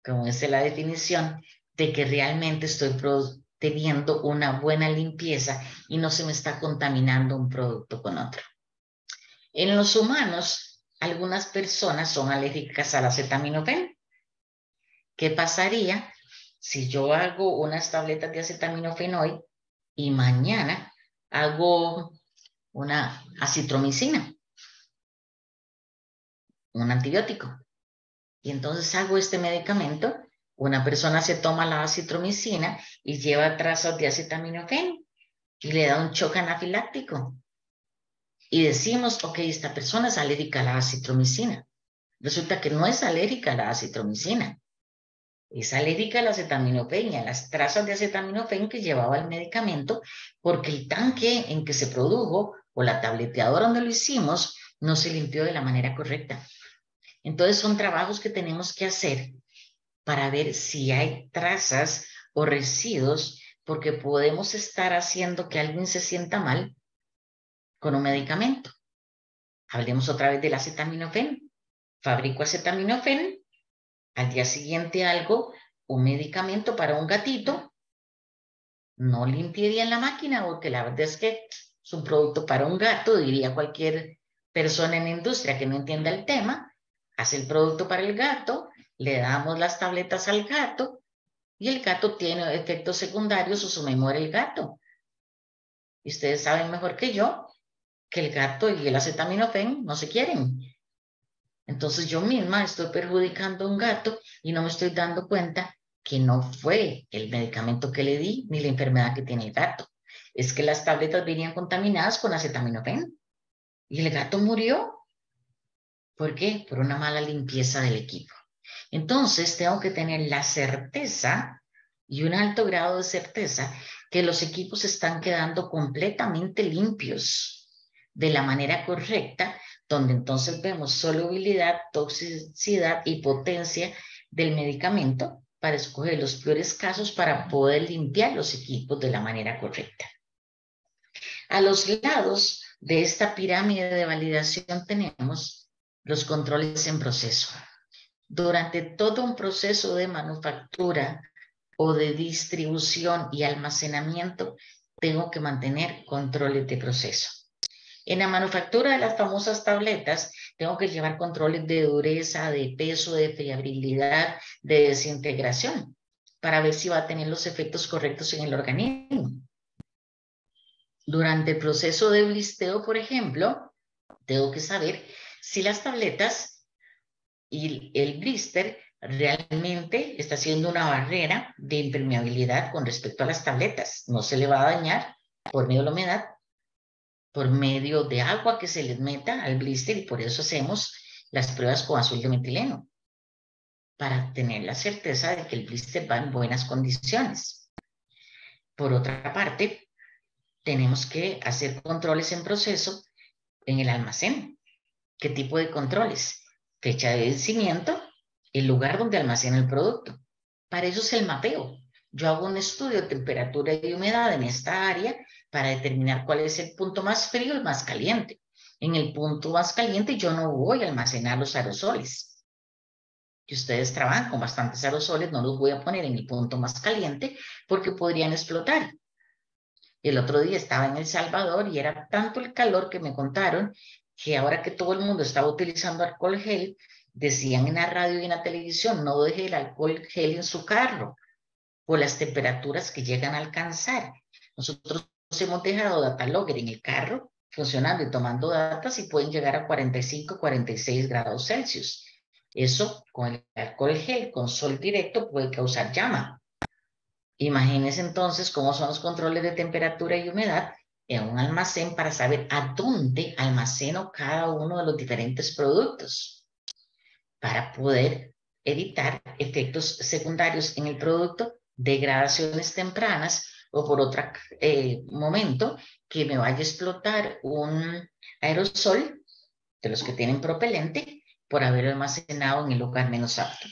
como es la definición, de que realmente estoy teniendo una buena limpieza y no se me está contaminando un producto con otro. En los humanos, algunas personas son alérgicas al acetaminofén. ¿Qué pasaría si yo hago unas tabletas de acetaminofén hoy y mañana hago una acitromicina, un antibiótico? Y entonces hago este medicamento. Una persona se toma la acitromicina y lleva trazas de acetaminofén y le da un shock anafiláctico. Y decimos, ok, esta persona es alérgica a la acitromicina. Resulta que no es alérgica a la acitromicina. Es alérgica a la acetaminofén y a las trazas de acetaminofén que llevaba el medicamento, porque el tanque en que se produjo o la tableteadora donde lo hicimos no se limpió de la manera correcta. Entonces son trabajos que tenemos que hacer para ver si hay trazas o residuos, porque podemos estar haciendo que alguien se sienta mal con un medicamento. Hablemos otra vez del acetaminofén. Fabrico acetaminofén, al día siguiente algo, un medicamento para un gatito, no limpié bien la máquina, porque la verdad es que es un producto para un gato, diría cualquier persona en la industria que no entienda el tema. Hace el producto para el gato, le damos las tabletas al gato y el gato tiene efectos secundarios o se me muere el gato. Y ustedes saben mejor que yo que el gato y el acetaminofén no se quieren. Entonces yo misma estoy perjudicando a un gato y no me estoy dando cuenta que no fue el medicamento que le di ni la enfermedad que tiene el gato. Es que las tabletas venían contaminadas con acetaminofén y el gato murió. ¿Por qué? Por una mala limpieza del equipo. Entonces tengo que tener la certeza y un alto grado de certeza que los equipos están quedando completamente limpios de la manera correcta, donde entonces vemos solubilidad, toxicidad y potencia del medicamento para escoger los peores casos para poder limpiar los equipos de la manera correcta. A los lados de esta pirámide de validación tenemos los controles en proceso. Durante todo un proceso de manufactura o de distribución y almacenamiento, tengo que mantener controles de proceso. En la manufactura de las famosas tabletas, tengo que llevar controles de dureza, de peso, de friabilidad, de desintegración, para ver si va a tener los efectos correctos en el organismo. Durante el proceso de blisteo, por ejemplo, tengo que saber si las tabletas y el blister realmente está haciendo una barrera de impermeabilidad con respecto a las tabletas. No se le va a dañar por medio de la humedad, por medio de agua que se les meta al blister, y por eso hacemos las pruebas con azul de metileno, para tener la certeza de que el blister va en buenas condiciones. Por otra parte, tenemos que hacer controles en proceso en el almacén. ¿Qué tipo de controles? Fecha de vencimiento, el lugar donde almacena el producto. Para eso es el mapeo. Yo hago un estudio de temperatura y humedad en esta área para determinar cuál es el punto más frío y más caliente. En el punto más caliente yo no voy a almacenar los aerosoles. Que ustedes trabajan con bastantes aerosoles, no los voy a poner en el punto más caliente porque podrían explotar. El otro día estaba en El Salvador y era tanto el calor que me contaron que ahora que todo el mundo estaba utilizando alcohol gel, decían en la radio y en la televisión, no deje el alcohol gel en su carro por las temperaturas que llegan a alcanzar. Nosotros hemos dejado data logger en el carro funcionando y tomando datas y pueden llegar a 45, 46 grados Celsius. Eso con el alcohol gel, con sol directo, puede causar llama. Imagínense entonces cómo son los controles de temperatura y humedad en un almacén para saber a dónde almaceno cada uno de los diferentes productos para poder evitar efectos secundarios en el producto, degradaciones tempranas o por otro momento que me vaya a explotar un aerosol de los que tienen propelente por haberlo almacenado en el lugar menos apto.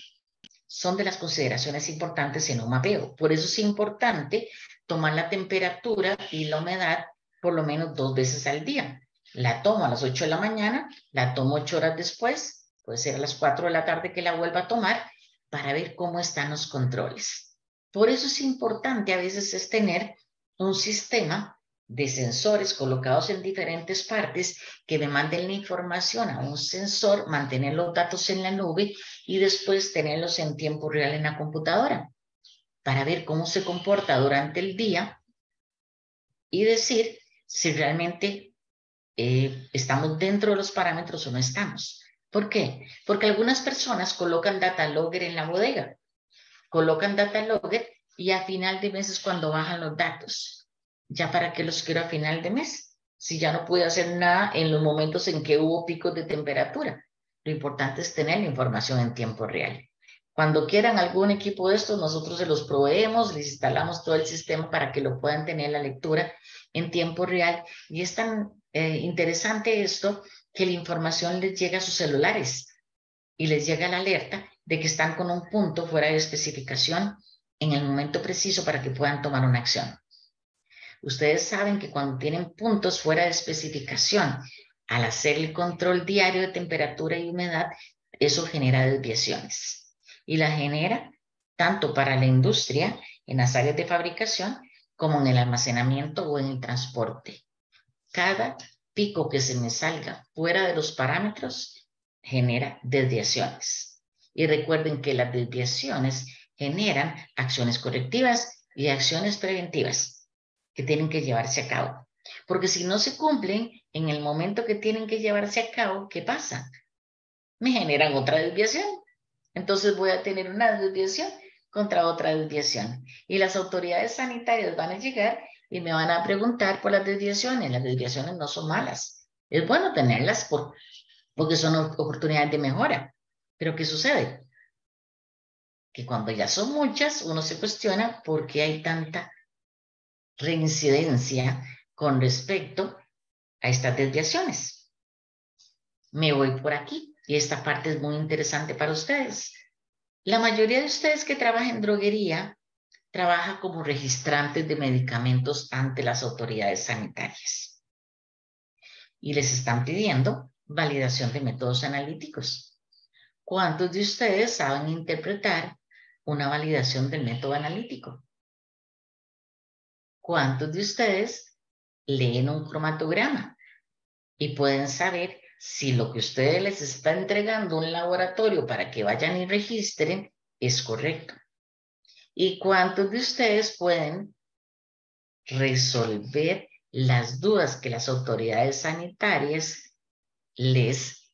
Son de las consideraciones importantes en un mapeo. Por eso es importante tomar la temperatura y la humedad por lo menos 2 veces al día. La tomo a las 8 de la mañana, la tomo 8 horas después, puede ser a las 4 de la tarde que la vuelva a tomar, para ver cómo están los controles. Por eso es importante a veces es tener un sistema de sensores colocados en diferentes partes que me manden la información a un sensor, mantener los datos en la nube y después tenerlos en tiempo real en la computadora para ver cómo se comporta durante el día y decir si realmente estamos dentro de los parámetros o no estamos. ¿Por qué? Porque algunas personas colocan data logger en la bodega, colocan data logger y a final de mes es cuando bajan los datos. ¿Ya para qué los quiero a final de mes? Si ya no pude hacer nada en los momentos en que hubo picos de temperatura. Lo importante es tener la información en tiempo real. Cuando quieran algún equipo de estos, nosotros se los proveemos, les instalamos todo el sistema para que lo puedan tener la lectura en tiempo real. Y es tan interesante esto que la información les llega a sus celulares y les llega la alerta de que están con un punto fuera de especificación en el momento preciso para que puedan tomar una acción. Ustedes saben que cuando tienen puntos fuera de especificación, al hacer el control diario de temperatura y humedad, eso genera desviaciones. Y la genera tanto para la industria, en las áreas de fabricación, como en el almacenamiento o en el transporte. Cada pico que se me salga fuera de los parámetros genera desviaciones. Y recuerden que las desviaciones generan acciones correctivas y acciones preventivas que tienen que llevarse a cabo. Porque si no se cumplen en el momento que tienen que llevarse a cabo, ¿qué pasa? Me generan otra desviación. Entonces voy a tener una desviación contra otra desviación. Y las autoridades sanitarias van a llegar y me van a preguntar por las desviaciones. Las desviaciones no son malas. Es bueno tenerlas porque son oportunidades de mejora. Pero ¿qué sucede? Que cuando ya son muchas, uno se cuestiona por qué hay tanta reincidencia con respecto a estas desviaciones. Me voy por aquí y esta parte es muy interesante para ustedes. La mayoría de ustedes que trabajan en droguería trabaja como registrantes de medicamentos ante las autoridades sanitarias y les están pidiendo validación de métodos analíticos. ¿Cuántos de ustedes saben interpretar una validación del método analítico? ¿Cuántos de ustedes leen un cromatograma y pueden saber si lo que ustedes les está entregando a un laboratorio para que vayan y registren es correcto? ¿Y cuántos de ustedes pueden resolver las dudas que las autoridades sanitarias les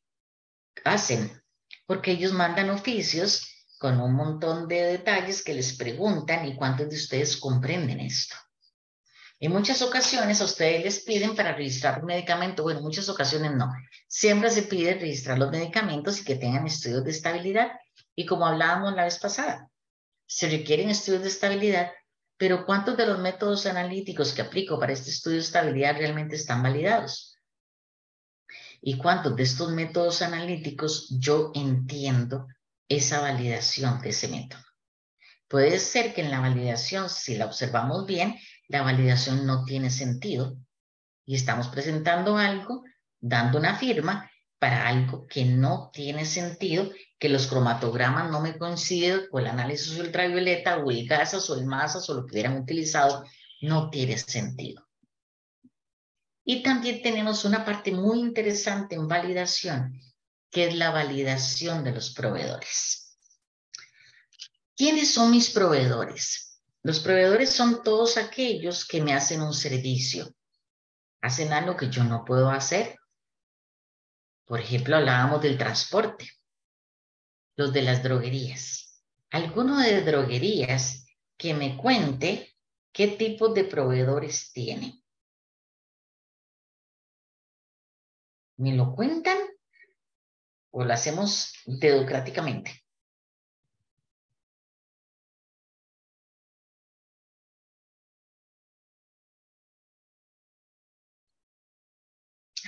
hacen? Porque ellos mandan oficios con un montón de detalles que les preguntan y cuántos de ustedes comprenden esto. En muchas ocasiones a ustedes les piden para registrar un medicamento, bueno, en muchas ocasiones no. Siempre se pide registrar los medicamentos y que tengan estudios de estabilidad. Y como hablábamos la vez pasada, se requieren estudios de estabilidad, pero ¿cuántos de los métodos analíticos que aplico para este estudio de estabilidad realmente están validados? ¿Y cuántos de estos métodos analíticos yo entiendo esa validación de ese método? Puede ser que en la validación, si la observamos bien, la validación no tiene sentido y estamos presentando algo, dando una firma para algo que no tiene sentido, que los cromatogramas no me coinciden con el análisis ultravioleta o el gasas o el masas o lo que hubieran utilizado, no tiene sentido. Y también tenemos una parte muy interesante en validación, que es la validación de los proveedores. ¿Quiénes son mis proveedores? Los proveedores son todos aquellos que me hacen un servicio, hacen algo que yo no puedo hacer. Por ejemplo, hablábamos del transporte, los de las droguerías. Alguno de droguerías que me cuente qué tipo de proveedores tiene. ¿Me lo cuentan o lo hacemos dedocráticamente?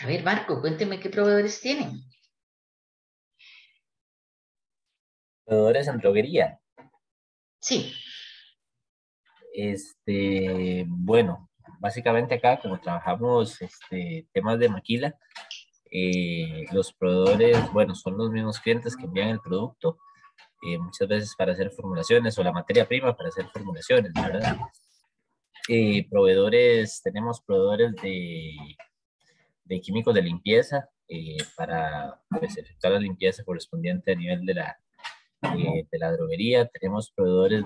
A ver, Marco, cuénteme qué proveedores tienen. Proveedores en droguería. Sí. Bueno, básicamente acá, como trabajamos temas de maquila, los proveedores, bueno, son los mismos clientes que envían el producto, muchas veces para hacer formulaciones o la materia prima para hacer formulaciones, ¿verdad? Tenemos proveedores de químicos de limpieza para pues, efectuar la limpieza correspondiente a nivel de la droguería. Tenemos proveedores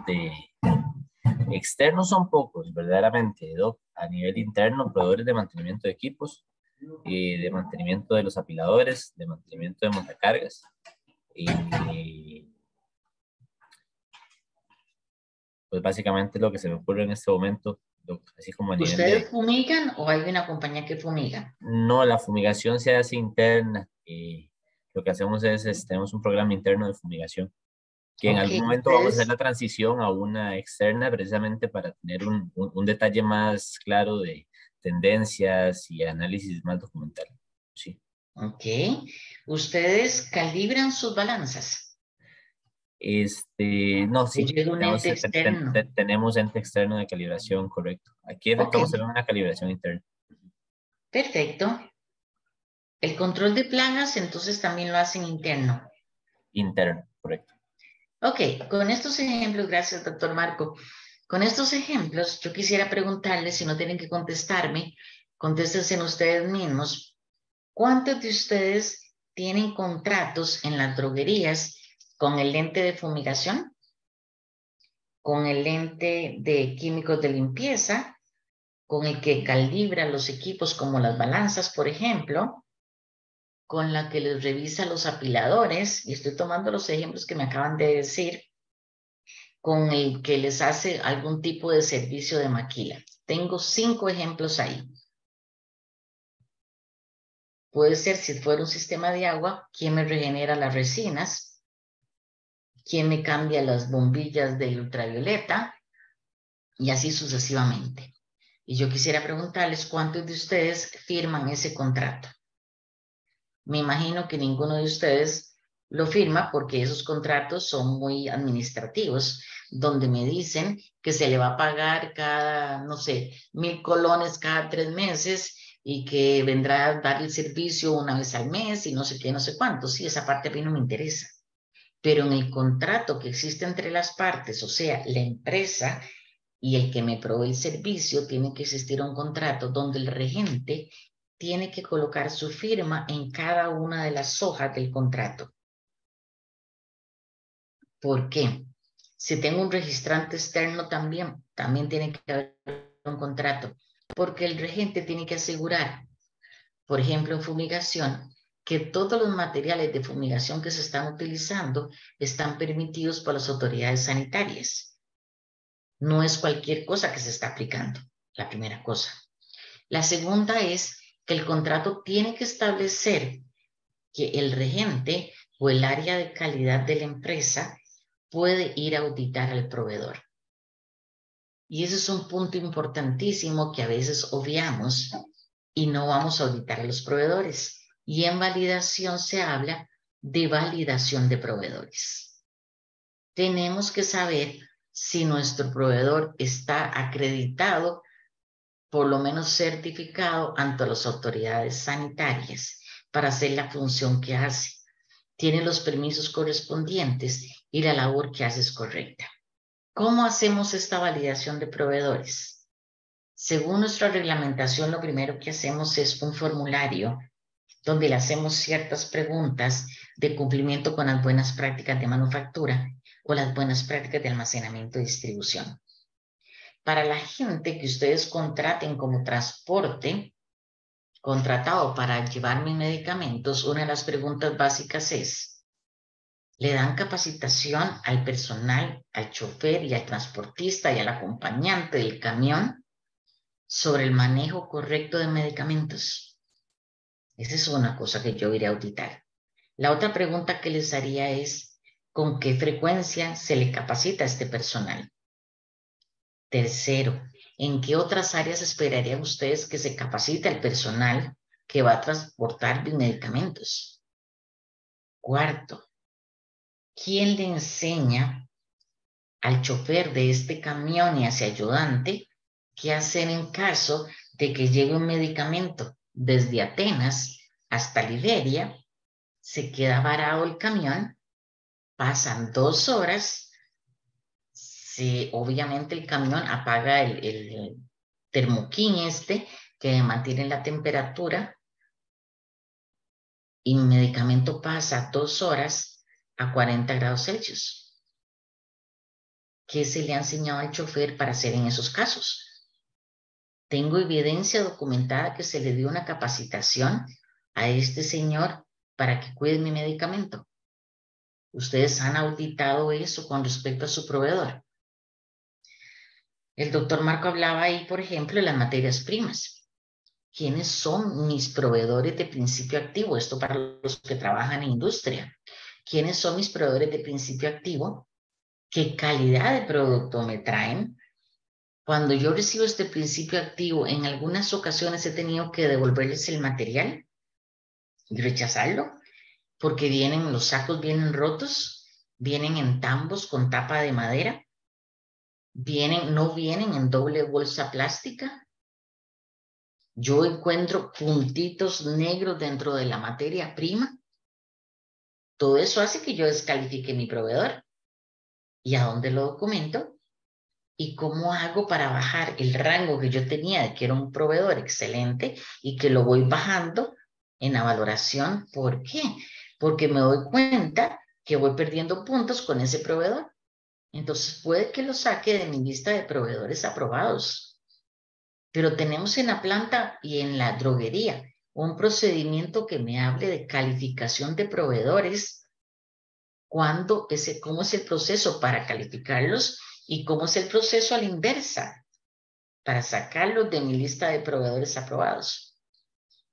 externos, son pocos, verdaderamente, Doc. A nivel interno, proveedores de mantenimiento de equipos, de mantenimiento de los apiladores, de mantenimiento de montacargas. Pues básicamente lo que se me ocurre en este momento, así como a nivel ¿Ustedes fumigan o hay una compañía que fumiga? No, la fumigación se hace interna. Lo que hacemos es, tenemos un programa interno de fumigación, que en algún momento vamos a hacer la transición a una externa precisamente para tener un detalle más claro de tendencias y análisis más documental. Sí. Ok. ¿Ustedes calibran sus balanzas? No, sí, tenemos ente externo de calibración, correcto. Aquí efectuamos una calibración interna. Perfecto. El control de plagas, entonces, también lo hacen interno. Interno, correcto. Ok, con estos ejemplos, gracias, doctor Marco. Con estos ejemplos, yo quisiera preguntarles, si no tienen que contestarme, contéstense ustedes mismos. ¿Cuántos de ustedes tienen contratos en las droguerías con el lente de fumigación, con el lente de químicos de limpieza, con el que calibra los equipos como las balanzas, por ejemplo, con la que les revisa los apiladores, y estoy tomando los ejemplos que me acaban de decir, con el que les hace algún tipo de servicio de maquila? Tengo 5 ejemplos ahí. Puede ser, si fuera un sistema de agua, ¿quién me regenera las resinas? ¿Quién me cambia las bombillas de ultravioleta? Y así sucesivamente. Y yo quisiera preguntarles cuántos de ustedes firman ese contrato. Me imagino que ninguno de ustedes lo firma porque esos contratos son muy administrativos, donde me dicen que se le va a pagar cada, no sé, 1,000 colones cada 3 meses y que vendrá a dar el servicio una vez al mes y no sé qué, no sé cuánto. Sí, esa parte a mí no me interesa. Pero en el contrato que existe entre las partes, o sea, la empresa y el que me provee el servicio, tiene que existir un contrato donde el regente tiene que colocar su firma en cada una de las hojas del contrato. ¿Por qué? Si tengo un registrante externo también tiene que haber un contrato, porque el regente tiene que asegurar, por ejemplo, en fumigación, que todos los materiales de fumigación que se están utilizando están permitidos por las autoridades sanitarias. No es cualquier cosa que se está aplicando, la primera cosa. La segunda es que el contrato tiene que establecer que el regente o el área de calidad de la empresa puede ir a auditar al proveedor. Y ese es un punto importantísimo que a veces obviamos y no vamos a auditar a los proveedores. Y en validación se habla de validación de proveedores. Tenemos que saber si nuestro proveedor está acreditado, por lo menos certificado ante las autoridades sanitarias para hacer la función que hace. Tiene los permisos correspondientes y la labor que hace es correcta. ¿Cómo hacemos esta validación de proveedores? Según nuestra reglamentación, lo primero que hacemos es un formulario donde le hacemos ciertas preguntas de cumplimiento con las buenas prácticas de manufactura o las buenas prácticas de almacenamiento y distribución. Para la gente que ustedes contraten como transporte, contratado para llevar mis medicamentos, una de las preguntas básicas es: ¿le dan capacitación al personal, al chofer y al transportista y al acompañante del camión sobre el manejo correcto de medicamentos? Esa es una cosa que yo iré a auditar. La otra pregunta que les haría es: ¿con qué frecuencia se le capacita a este personal? Tercero, ¿en qué otras áreas esperarían ustedes que se capacite el personal que va a transportar mis medicamentos? Cuarto, ¿quién le enseña al chofer de este camión y a ese ayudante qué hacer en caso de que llegue un medicamento desde Atenas hasta Liberia, se queda varado el camión, pasan 2 horas, obviamente el camión apaga el termoquín que mantiene la temperatura y mi medicamento pasa 2 horas a 40 grados Celsius? ¿Qué se le ha enseñado al chofer para hacer en esos casos? Tengo evidencia documentada que se le dio una capacitación a este señor para que cuide mi medicamento. ¿Ustedes han auditado eso con respecto a su proveedor? El doctor Marco hablaba ahí, por ejemplo, de las materias primas. ¿Quiénes son mis proveedores de principio activo? Esto para los que trabajan en industria. ¿Quiénes son mis proveedores de principio activo? ¿Qué calidad de producto me traen? Cuando yo recibo este principio activo, en algunas ocasiones he tenido que devolverles el material y rechazarlo, porque los sacos vienen rotos, vienen en tambos con tapa de madera, no vienen en doble bolsa plástica. Yo encuentro puntitos negros dentro de la materia prima. Todo eso hace que yo descalifique mi proveedor. ¿Y a dónde lo documento? ¿Y cómo hago para bajar el rango que yo tenía de que era un proveedor excelente y que lo voy bajando en la valoración? ¿Por qué? Porque me doy cuenta que voy perdiendo puntos con ese proveedor. Entonces puede que lo saque de mi lista de proveedores aprobados. Pero tenemos en la planta y en la droguería un procedimiento que me hable de calificación de proveedores. ¿Cómo es el proceso para calificarlos? ¿Y cómo es el proceso a la inversa para sacarlos de mi lista de proveedores aprobados?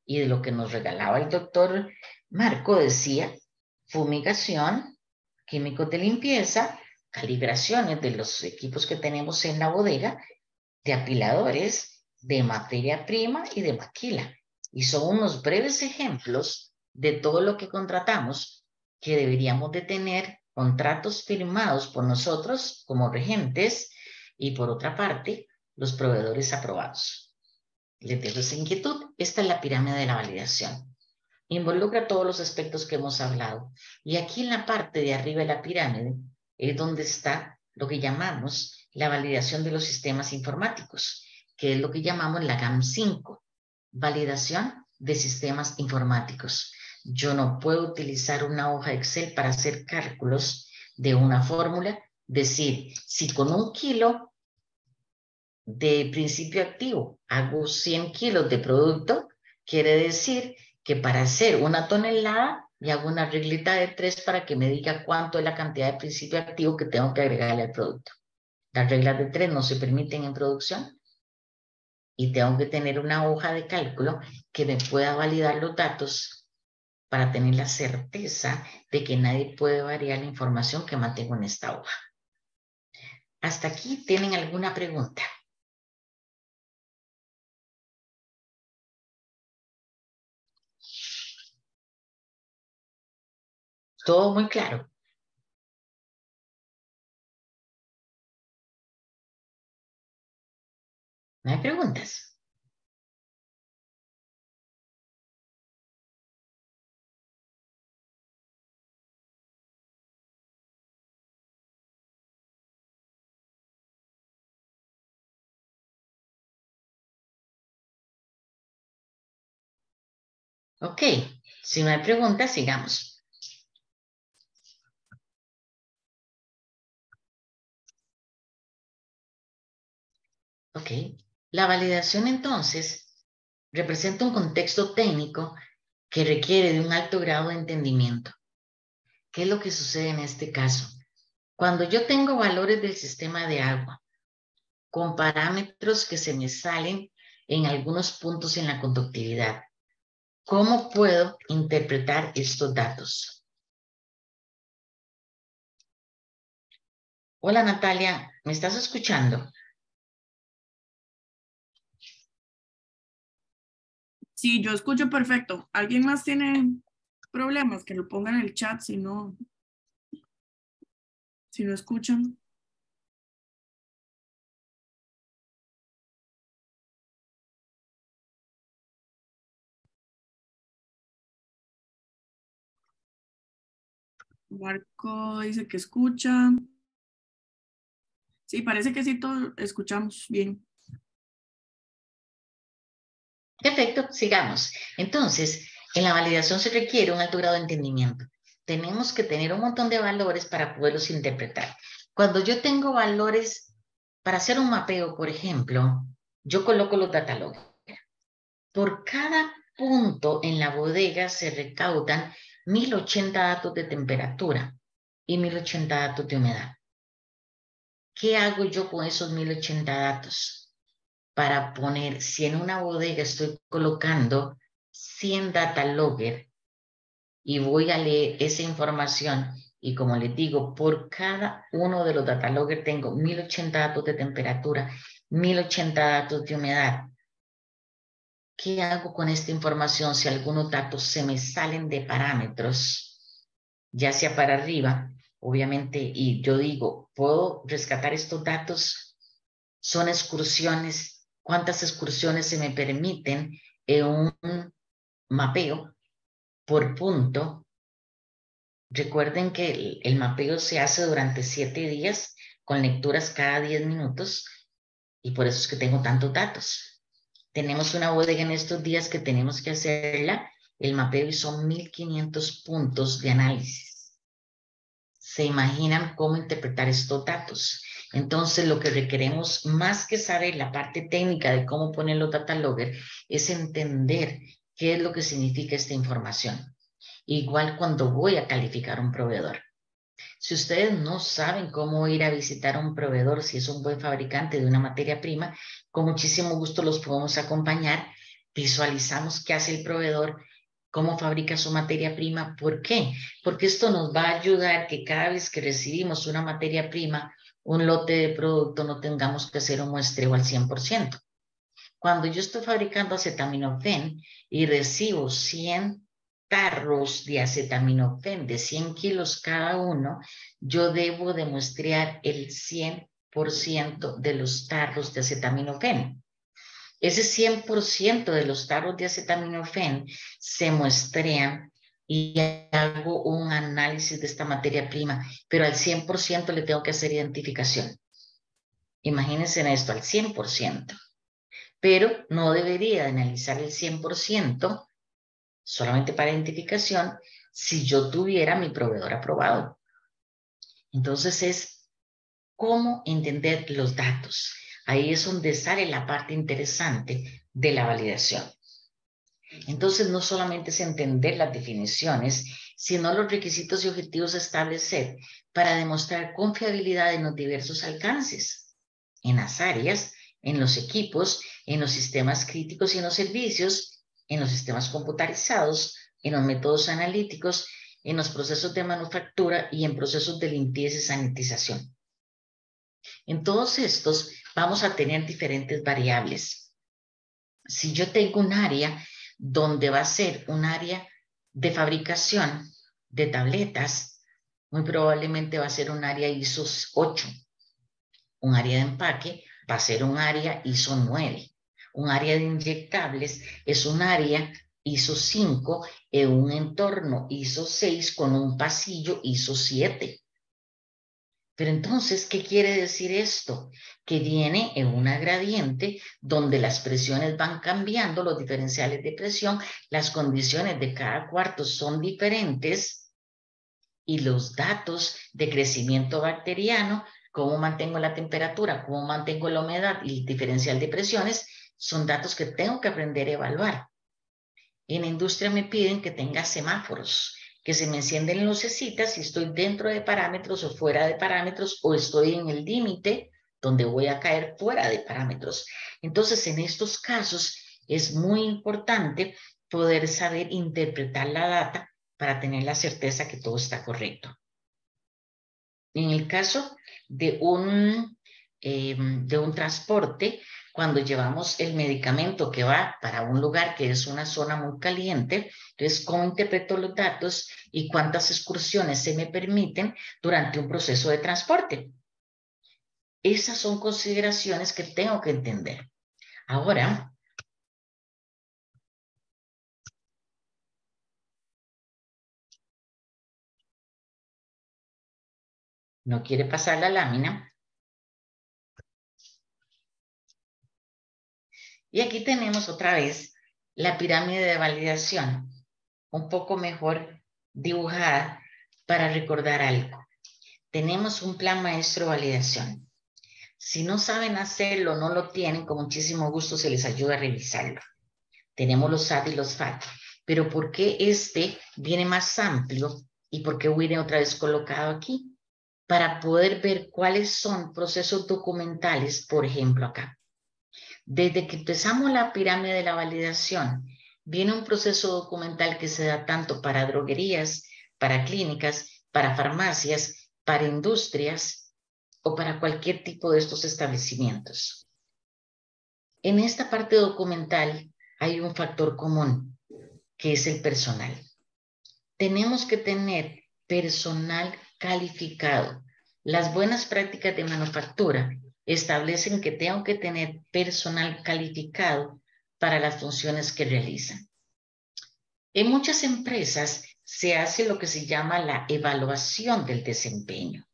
Y de lo que nos regalaba el doctor Marco decía, fumigación, químicos de limpieza, calibraciones de los equipos que tenemos en la bodega, de apiladores, de materia prima y de maquila. Y son unos breves ejemplos de todo lo que contratamos que deberíamos de tener contratos firmados por nosotros como regentes y por otra parte, los proveedores aprobados. Les dejo esa inquietud. Esta es la pirámide de la validación. Involucra todos los aspectos que hemos hablado. Y aquí en la parte de arriba de la pirámide es donde está lo que llamamos la validación de los sistemas informáticos, que es lo que llamamos la GAM5, validación de sistemas informáticos. Yo no puedo utilizar una hoja Excel para hacer cálculos de una fórmula, decir, si con 1 kilo de principio activo hago 100 kilos de producto, quiere decir que para hacer 1 tonelada y hago una reglita de 3 para que me diga cuánto es la cantidad de principio activo que tengo que agregarle al producto. Las reglas de 3 no se permiten en producción y tengo que tener una hoja de cálculo que me pueda validar los datos para tener la certeza de que nadie puede variar la información que mantengo en esta hoja. ¿Hasta aquí tienen alguna pregunta? Todo muy claro. ¿No hay preguntas? Ok, si no hay preguntas, sigamos. Ok, la validación entonces representa un contexto técnico que requiere de un alto grado de entendimiento. ¿Qué es lo que sucede en este caso? Cuando yo tengo valores del sistema de agua con parámetros que se me salen en algunos puntos en la conductividad, ¿cómo puedo interpretar estos datos? Hola Natalia, ¿me estás escuchando? Sí, yo escucho perfecto. ¿Alguien más tiene problemas? Que lo pongan en el chat si no escuchan. Marco dice que escucha. Sí, parece que sí, todos escuchamos bien. Perfecto, sigamos. Entonces, en la validación se requiere un alto grado de entendimiento. Tenemos que tener un montón de valores para poderlos interpretar. Cuando yo tengo valores para hacer un mapeo, por ejemplo, yo coloco los data logs. Por cada punto en la bodega se recaudan 1080 datos de temperatura y 1080 datos de humedad. ¿Qué hago yo con esos 1080 datos? Para poner, si en una bodega estoy colocando 100 data logger y voy a leer esa información, y como les digo, por cada uno de los data logger tengo 1080 datos de temperatura, 1080 datos de humedad. ¿Qué hago con esta información si algunos datos se me salen de parámetros, ya sea para arriba, obviamente, y yo digo, ¿puedo rescatar estos datos? Son excursiones. ¿Cuántas excursiones se me permiten en un mapeo por punto? Recuerden que el mapeo se hace durante 7 días con lecturas cada 10 minutos y por eso es que tengo tantos datos. Tenemos una bodega en estos días que tenemos que hacerla, el mapeo, y son 1500 puntos de análisis. ¿Se imaginan cómo interpretar estos datos? Entonces, lo que requeremos, más que saber la parte técnica de cómo poner los data logger, es entender qué es lo que significa esta información. Igual cuando voy a calificar un proveedor. Si ustedes no saben cómo ir a visitar a un proveedor, si es un buen fabricante de una materia prima, con muchísimo gusto los podemos acompañar. Visualizamos qué hace el proveedor, cómo fabrica su materia prima. ¿Por qué? Porque esto nos va a ayudar que cada vez que recibimos una materia prima, un lote de producto, no tengamos que hacer un muestreo al 100%. Cuando yo estoy fabricando acetaminofén y recibo 100 tarros de acetaminofén de 100 kilos cada uno, yo debo de muestrear el 100% de los tarros de acetaminofén. Ese 100% de los tarros de acetaminofén se muestrean y hago un análisis de esta materia prima, pero al 100% le tengo que hacer identificación. Imagínense en esto, al 100%. Pero no debería de analizar el 100% solamente para identificación si yo tuviera mi proveedor aprobado. Entonces es cómo entender los datos. Ahí es donde sale la parte interesante de la validación. Entonces no solamente es entender las definiciones, sino los requisitos y objetivos a establecer para demostrar confiabilidad en los diversos alcances, en las áreas, en los equipos, en los sistemas críticos y en los servicios, en los sistemas computarizados, en los métodos analíticos, en los procesos de manufactura y en procesos de limpieza y sanitización. En todos estos vamos a tener diferentes variables. Si yo tengo un área donde va a ser un área de fabricación de tabletas, muy probablemente va a ser un área ISO 8. Un área de empaque va a ser un área ISO 9. Un área de inyectables es un área ISO 5 en un entorno ISO 6 con un pasillo ISO 7. Pero entonces, ¿qué quiere decir esto? Que viene en una gradiente donde las presiones van cambiando, los diferenciales de presión, las condiciones de cada cuarto son diferentes y los datos de crecimiento bacteriano, cómo mantengo la temperatura, cómo mantengo la humedad y el diferencial de presiones, son datos que tengo que aprender a evaluar. En la industria me piden que tenga semáforos, que se me encienden lucecitas si estoy dentro de parámetros o fuera de parámetros, o estoy en el límite donde voy a caer fuera de parámetros. Entonces, en estos casos es muy importante poder saber interpretar la data para tener la certeza que todo está correcto. En el caso de un transporte, cuando llevamos el medicamento que va para un lugar que es una zona muy caliente, entonces, ¿cómo interpreto los datos y cuántas excursiones se me permiten durante un proceso de transporte? Esas son consideraciones que tengo que entender. Ahora, ¿no quiere pasar la lámina? Y aquí tenemos otra vez la pirámide de validación, un poco mejor dibujada para recordar algo. Tenemos un plan maestro de validación. Si no saben hacerlo, no lo tienen, con muchísimo gusto se les ayuda a revisarlo. Tenemos los SAT y los FAT. Pero ¿por qué este viene más amplio y por qué viene otra vez colocado aquí? Para poder ver cuáles son procesos documentales, por ejemplo, acá. Desde que empezamos la pirámide de la validación, viene un proceso documental que se da tanto para droguerías, para clínicas, para farmacias, para industrias o para cualquier tipo de estos establecimientos. En esta parte documental hay un factor común, que es el personal. Tenemos que tener personal calificado. Las buenas prácticas de manufactura establecen que tengo que tener personal calificado para las funciones que realizan. En muchas empresas se hace lo que se llama la evaluación del desempeño.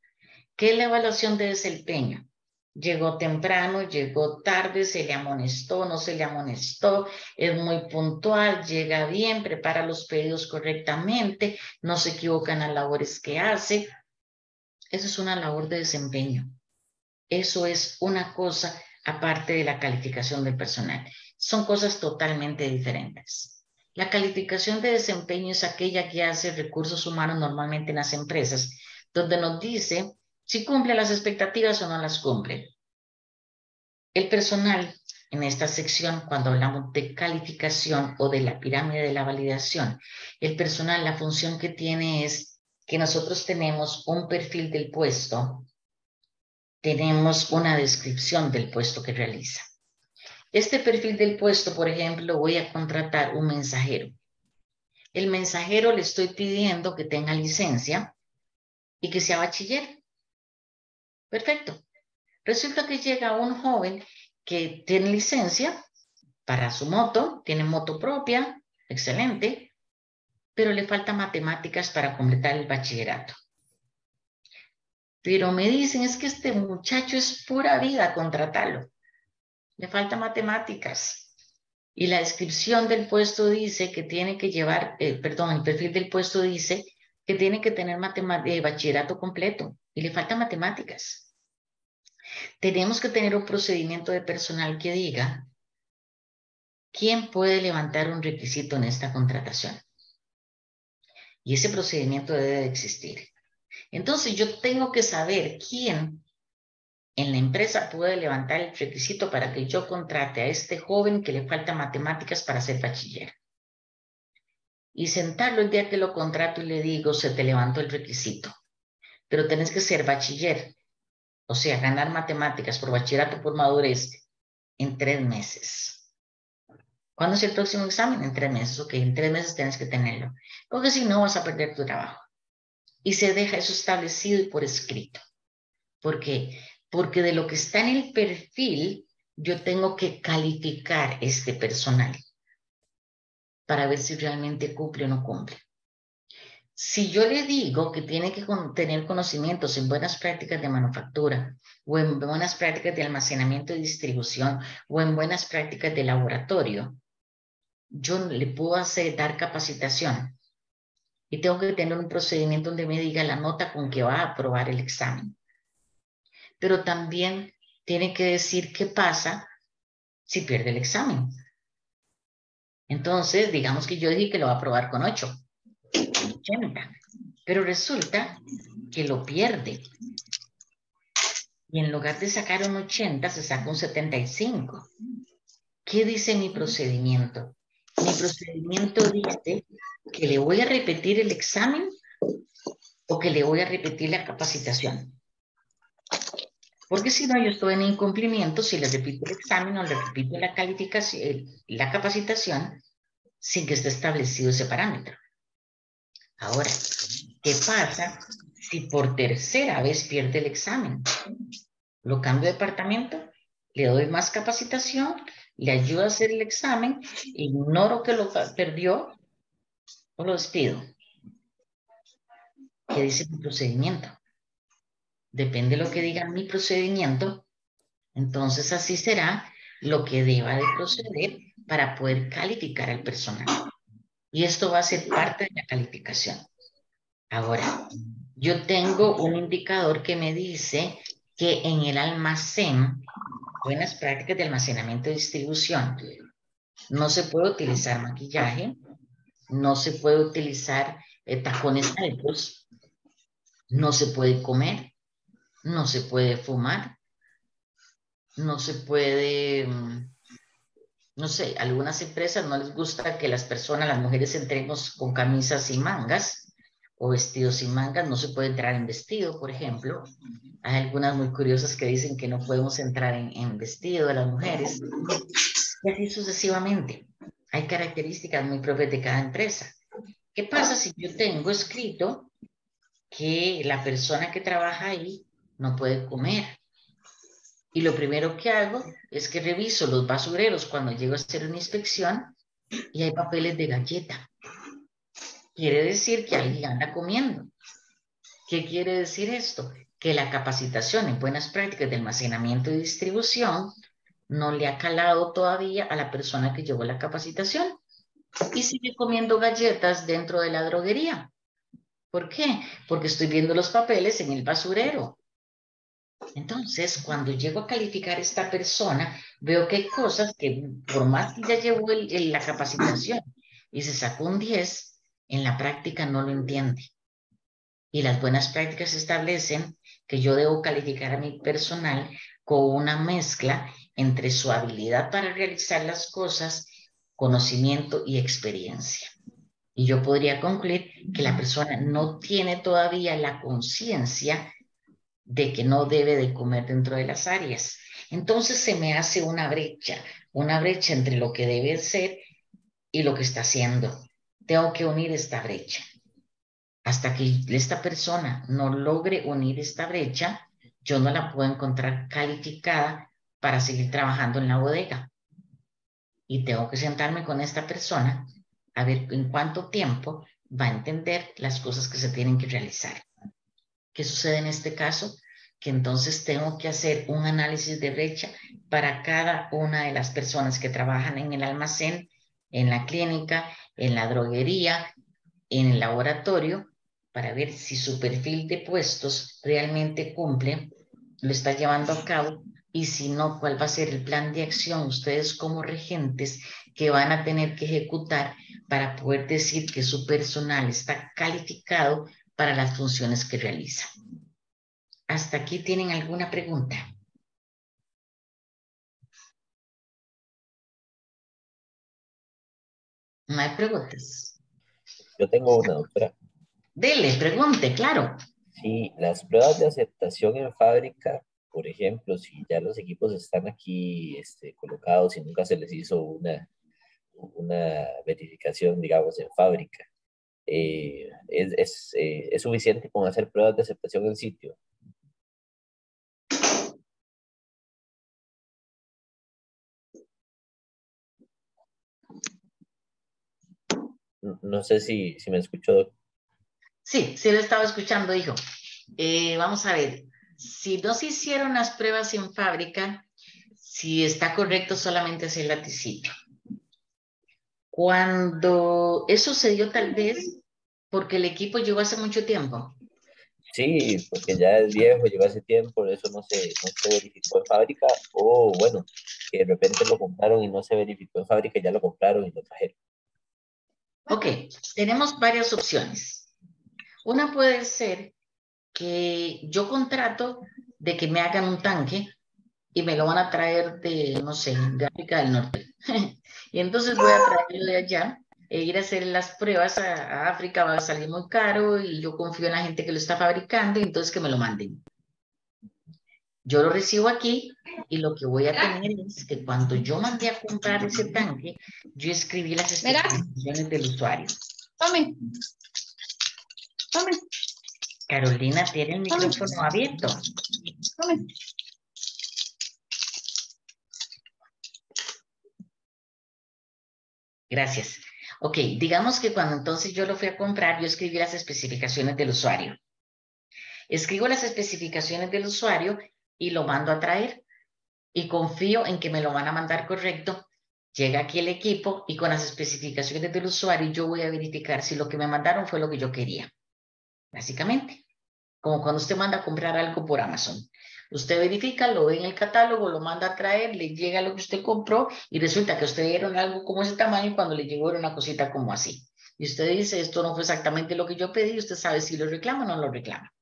¿Qué es la evaluación de desempeño? Llegó temprano, llegó tarde, se le amonestó, no se le amonestó, es muy puntual, llega bien, prepara los pedidos correctamente, no se equivoca en las labores que hace. Eso es una labor de desempeño. Eso es una cosa aparte de la calificación del personal. Son cosas totalmente diferentes. La calificación de desempeño es aquella que hace recursos humanos normalmente en las empresas, donde nos dice si cumple las expectativas o no las cumple. El personal, en esta sección, cuando hablamos de calificación o de la pirámide de la validación, el personal, la función que tiene es que nosotros tenemos un perfil del puesto, tenemos una descripción del puesto que realiza. Este perfil del puesto, por ejemplo, voy a contratar un mensajero. El mensajero le estoy pidiendo que tenga licencia y que sea bachiller. Perfecto. Resulta que llega un joven que tiene licencia para su moto, tiene moto propia, excelente, pero le falta matemáticas para completar el bachillerato. Pero me dicen, es que este muchacho es pura vida contratarlo. Le falta matemáticas. Y la descripción del puesto dice que tiene que llevar, el perfil del puesto dice que tiene que tener bachillerato completo y le falta matemáticas. Tenemos que tener un procedimiento de personal que diga quién puede levantar un requisito en esta contratación. Y ese procedimiento debe de existir. Entonces yo tengo que saber quién en la empresa puede levantar el requisito para que yo contrate a este joven que le falta matemáticas para ser bachiller. Y sentarlo el día que lo contrato y le digo, se te levantó el requisito, pero tenés que ser bachiller. O sea, ganar matemáticas por bachillerato por madurez en 3 meses. ¿Cuándo es el próximo examen? En 3 meses. Ok, en 3 meses tienes que tenerlo. Porque si no, vas a perder tu trabajo. Y se deja eso establecido y por escrito. ¿Por qué? Porque de lo que está en el perfil, yo tengo que calificar este personal para ver si realmente cumple o no cumple. Si yo le digo que tiene que tener conocimientos en buenas prácticas de manufactura o en buenas prácticas de almacenamiento y distribución o en buenas prácticas de laboratorio, yo le puedo dar capacitación y tengo que tener un procedimiento donde me diga la nota con que va a aprobar el examen. Pero también tiene que decir qué pasa si pierde el examen. Entonces, digamos que yo dije que lo va a aprobar con 8. 80, pero resulta que lo pierde y en lugar de sacar un 80 se saca un 75. ¿Qué dice mi procedimiento? Mi procedimiento dice que le voy a repetir el examen o que le voy a repetir la capacitación, porque si no yo estoy en incumplimiento si le repito el examen o le repito la calificación, la capacitación sin que esté establecido ese parámetro. Ahora, ¿qué pasa si por tercera vez pierde el examen? Lo cambio de departamento, le doy más capacitación, le ayudo a hacer el examen, ignoro que lo perdió o lo despido. ¿Qué dice mi procedimiento? Depende de lo que diga mi procedimiento, entonces así será lo que deba de proceder para poder calificar al personal. Y esto va a ser parte de la calificación. Ahora, yo tengo un indicador que me dice que en el almacén, buenas prácticas de almacenamiento y distribución, no se puede utilizar maquillaje, no se puede utilizar tacones altos, no se puede comer, no se puede fumar, no se puede, no sé, algunas empresas no les gusta que las personas, las mujeres entremos con camisas sin mangas o vestidos sin mangas, no se puede entrar en vestido, por ejemplo. Hay algunas muy curiosas que dicen que no podemos entrar en vestido de las mujeres, y así sucesivamente. Hay características muy propias de cada empresa. ¿Qué pasa si yo tengo escrito que la persona que trabaja ahí no puede comer? Y lo primero que hago es que reviso los basureros cuando llego a hacer una inspección y hay papeles de galleta. Quiere decir que alguien anda comiendo. ¿Qué quiere decir esto? Que la capacitación en buenas prácticas de almacenamiento y distribución no le ha calado todavía a la persona que llevó la capacitación y sigue comiendo galletas dentro de la droguería. ¿Por qué? Porque estoy viendo los papeles en el basurero. Entonces, cuando llego a calificar a esta persona, veo que hay cosas que por más que ya llevó la capacitación y se sacó un 10, en la práctica no lo entiende. Y las buenas prácticas establecen que yo debo calificar a mi personal con una mezcla entre su habilidad para realizar las cosas, conocimiento y experiencia. Y yo podría concluir que la persona no tiene todavía la conciencia de que no debe de comer dentro de las áreas. Entonces se me hace una brecha entre lo que debe ser y lo que está haciendo. Tengo que unir esta brecha. Hasta que esta persona no logre unir esta brecha, yo no la puedo encontrar calificada para seguir trabajando en la bodega. Y tengo que sentarme con esta persona a ver en cuánto tiempo va a entender las cosas que se tienen que realizar. ¿Qué sucede en este caso? Que entonces tengo que hacer un análisis de brecha para cada una de las personas que trabajan en el almacén, en la clínica, en la droguería, en el laboratorio, para ver si su perfil de puestos realmente cumple, lo está llevando a cabo, y si no, cuál va a ser el plan de acción ustedes como regentes que van a tener que ejecutar para poder decir que su personal está calificado para las funciones que realiza. ¿Hasta aquí tienen alguna pregunta? ¿No hay preguntas? Yo tengo una, doctora. Dele, pregunte, claro. Sí, las pruebas de aceptación en fábrica, por ejemplo, si ya los equipos están aquí colocados y nunca se les hizo una verificación, digamos, en fábrica, ¿es suficiente con hacer pruebas de aceptación en sitio? No sé si me escuchó. Sí, sí lo estaba escuchando, hijo. Vamos a ver, si no se hicieron las pruebas en fábrica, si está correcto solamente hacerlas de sitio. Cuando eso se dio tal vez porque el equipo llegó hace mucho tiempo. Sí, porque ya es viejo, lleva hace tiempo, eso no se verificó en fábrica, o bueno, que de repente lo compraron y no se verificó en fábrica, y ya lo compraron y lo trajeron. Ok, tenemos varias opciones. Una puede ser que yo contrato de que me hagan un tanque y me lo van a traer de, no sé, de África del Norte. Y entonces voy a traerlo de allá e ir a hacer las pruebas a África va a salir muy caro y yo confío en la gente que lo está fabricando y entonces que me lo manden. Yo lo recibo aquí y lo que voy a tener es que cuando yo mandé a comprar ese tanque, yo escribí las especificaciones del usuario. Tome. Tome. Carolina tiene el micrófono abierto. Tome. Gracias. Ok, digamos que cuando entonces yo lo fui a comprar, yo escribí las especificaciones del usuario. Escribo las especificaciones del usuario y lo mando a traer. Y confío en que me lo van a mandar correcto. Llega aquí el equipo y con las especificaciones del usuario yo voy a verificar si lo que me mandaron fue lo que yo quería. Básicamente, como cuando usted manda a comprar algo por Amazon. Usted verifica, lo ve en el catálogo, lo manda a traer, le llega lo que usted compró y resulta que usted dieron algo como ese tamaño y cuando le llegó era una cosita como así. Y usted dice, esto no fue exactamente lo que yo pedí, usted sabe si lo reclama o no lo reclama.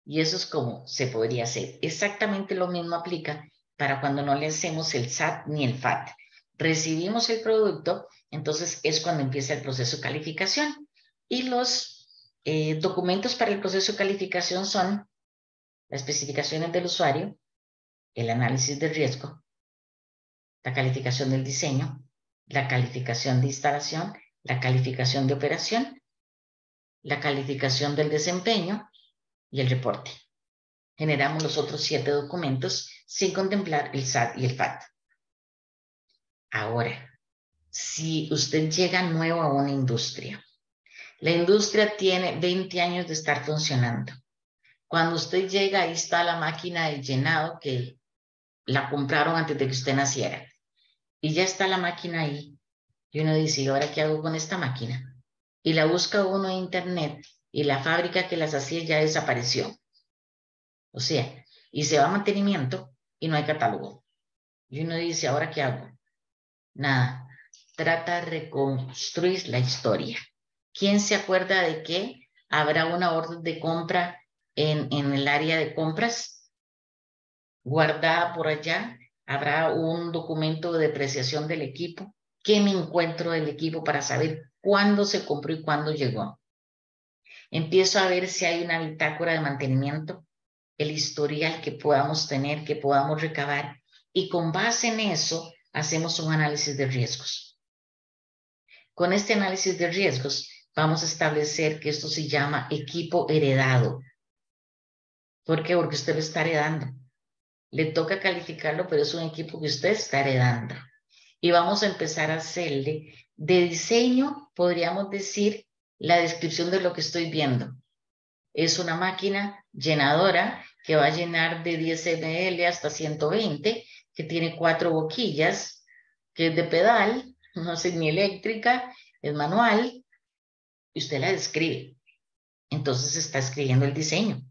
Y eso es como se podría hacer. Exactamente lo mismo aplica para cuando no le hacemos el SAT ni el FAT. Recibimos el producto, entonces es cuando empieza el proceso de calificación. Y los documentos para el proceso de calificación son las especificaciones del usuario, el análisis de riesgo, la calificación del diseño, la calificación de instalación, la calificación de operación, la calificación del desempeño y el reporte. Generamos los otros 7 documentos sin contemplar el SAT y el FAT. Ahora, si usted llega nuevo a una industria, la industria tiene 20 años de estar funcionando. Cuando usted llega, ahí está la máquina de llenado que la compraron antes de que usted naciera. Y ya está la máquina ahí. Y uno dice, ¿y ahora qué hago con esta máquina? Y la busca uno en internet y la fábrica que las hacía ya desapareció. O sea, y se va a mantenimiento y no hay catálogo. Y uno dice, ¿ahora qué hago? Nada. Trata de reconstruir la historia. ¿Quién se acuerda de que habrá una orden de compra en el área de compras guardada por allá? ¿Habrá un documento de depreciación del equipo? ¿Qué me encuentro del equipo para saber cuándo se compró y cuándo llegó? Empiezo a ver si hay una bitácora de mantenimiento, el historial que podamos tener, que podamos recabar, y con base en eso hacemos un análisis de riesgos. Con este análisis de riesgos vamos a establecer que esto se llama equipo heredado. ¿Por qué? Porque usted lo está heredando. Le toca calificarlo, pero es un equipo que usted está heredando. Y vamos a empezar a hacerle de diseño, podríamos decir, la descripción de lo que estoy viendo. Es una máquina llenadora que va a llenar de 10 ml hasta 120, que tiene 4 boquillas, que es de pedal, no es ni eléctrica, es manual, y usted la describe. Entonces está escribiendo el diseño.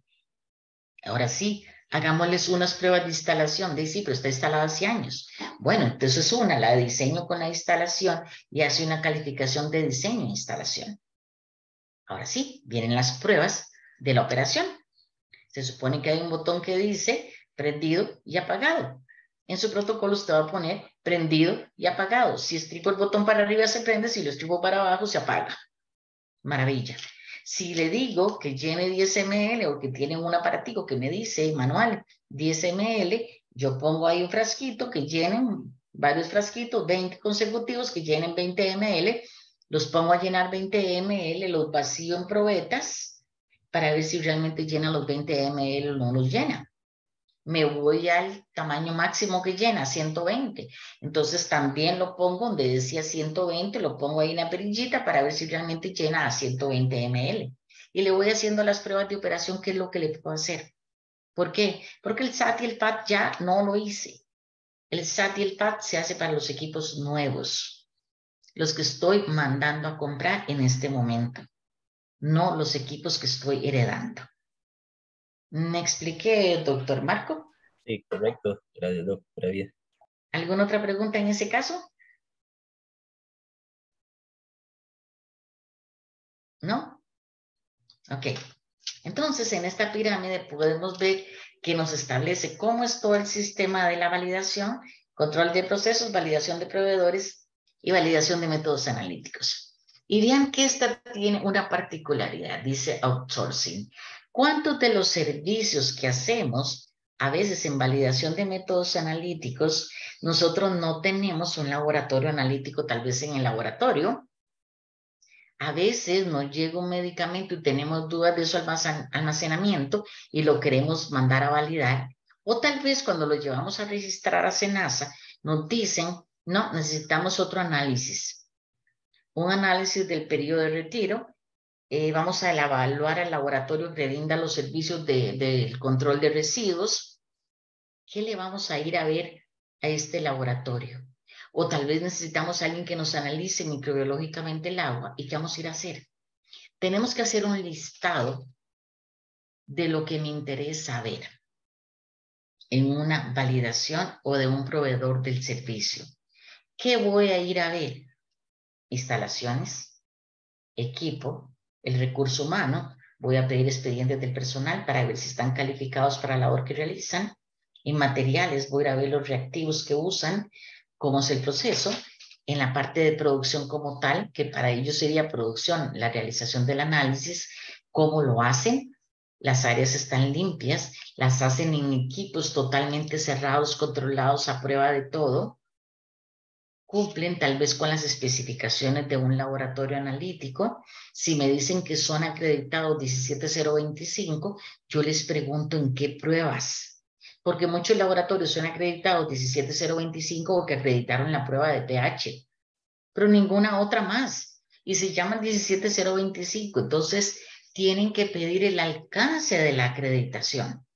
Ahora sí, hagámosles unas pruebas de instalación. Sí, pero está instalada hace años. Bueno, entonces la de diseño con la instalación y hace una calificación de diseño e instalación. Ahora sí, vienen las pruebas de la operación. Se supone que hay un botón que dice prendido y apagado. En su protocolo usted va a poner prendido y apagado. Si estripo el botón para arriba se prende, si lo estripo para abajo se apaga. Maravilla. Si le digo que llene 10 ml o que tiene un aparatico que me dice manual 10 ml, yo pongo ahí un frasquito que llenen varios frasquitos, 20 consecutivos que llenen 20 ml, los pongo a llenar 20 ml, los vacío en probetas para ver si realmente llena los 20 ml o no los llena. Me voy al tamaño máximo que llena, 120. Entonces también lo pongo donde decía 120, lo pongo ahí en la perillita para ver si realmente llena a 120 ml. Y le voy haciendo las pruebas de operación, qué es lo que le puedo hacer. ¿Por qué? Porque el SAT y el FAT ya no lo hice. El SAT y el FAT se hace para los equipos nuevos, los que estoy mandando a comprar en este momento, no los equipos que estoy heredando. ¿Me expliqué, doctor Marco? Sí, correcto. Gracias, doctora Vida. ¿Alguna otra pregunta en ese caso? ¿No? Ok. Entonces, en esta pirámide podemos ver que nos establece cómo es todo el sistema de la validación, control de procesos, validación de proveedores y validación de métodos analíticos. Y vean que esta tiene una particularidad, dice outsourcing. ¿Cuántos de los servicios que hacemos, a veces en validación de métodos analíticos, nosotros no tenemos un laboratorio analítico tal vez en el laboratorio? A veces nos llega un medicamento y tenemos dudas de su almacenamiento y lo queremos mandar a validar. O tal vez cuando lo llevamos a registrar a SENASA, nos dicen, no, necesitamos otro análisis. Un análisis del periodo de retiro. Vamos a evaluar al laboratorio que brinda los servicios del control de residuos. ¿Qué le vamos a ir a ver a este laboratorio? O tal vez necesitamos a alguien que nos analice microbiológicamente el agua. ¿Y qué vamos a ir a hacer? Tenemos que hacer un listado de lo que me interesa ver. en una validación o de un proveedor del servicio. ¿Qué voy a ir a ver? Instalaciones, equipo, el recurso humano. Voy a pedir expedientes del personal para ver si están calificados para la labor que realizan. En materiales voy a ir a ver los reactivos que usan, cómo es el proceso. En la parte de producción como tal, que para ellos sería producción, la realización del análisis, cómo lo hacen. Las áreas están limpias, las hacen en equipos totalmente cerrados, controlados a prueba de todo. Cumplen tal vez con las especificaciones de un laboratorio analítico. Si me dicen que son acreditados 17025, yo les pregunto en qué pruebas. Porque muchos laboratorios son acreditados 17025 porque acreditaron la prueba de pH, pero ninguna otra más. Y se llaman 17025. Entonces, tienen que pedir el alcance de la acreditación,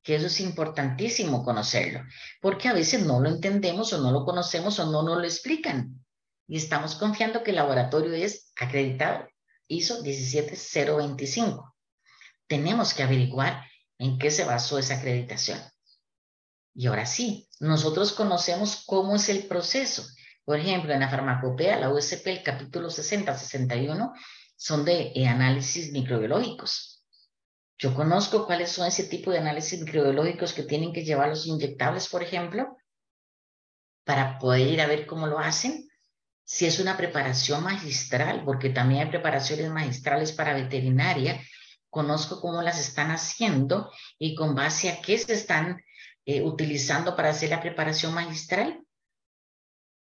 que eso es importantísimo conocerlo, porque a veces no lo entendemos o no lo conocemos o no nos lo explican. Y estamos confiando que el laboratorio es acreditado, ISO 17025. Tenemos que averiguar en qué se basó esa acreditación. Y ahora sí, nosotros conocemos cómo es el proceso. Por ejemplo, en la farmacopea, la USP, el capítulo 60-61, son de análisis microbiológicos. Yo conozco cuáles son ese tipo de análisis microbiológicos que tienen que llevar los inyectables, por ejemplo, para poder ir a ver cómo lo hacen. Si es una preparación magistral, porque también hay preparaciones magistrales para veterinaria, conozco cómo las están haciendo y con base a qué se están utilizando para hacer la preparación magistral.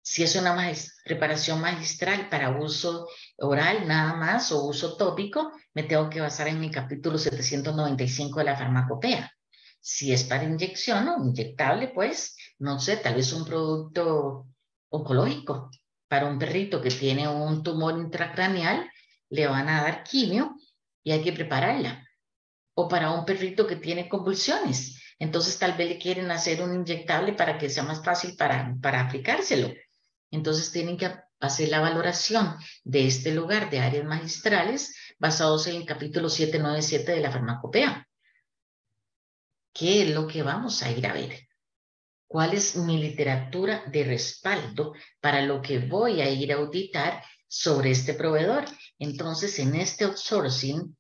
Si es una preparación magistral para uso oral nada más o uso tópico, me tengo que basar en mi capítulo 795 de la farmacopea. Si es para inyección o inyectable, pues, no sé, tal vez un producto oncológico. Para un perrito que tiene un tumor intracraneal, le van a dar quimio y hay que prepararla. O para un perrito que tiene convulsiones. Entonces, tal vez le quieren hacer un inyectable para que sea más fácil para aplicárselo. Entonces tienen que hacer la valoración de este lugar de áreas magistrales basados en el capítulo 797 de la farmacopea. ¿Qué es lo que vamos a ir a ver? ¿Cuál es mi literatura de respaldo para lo que voy a ir a auditar sobre este proveedor? Entonces, en este outsourcing,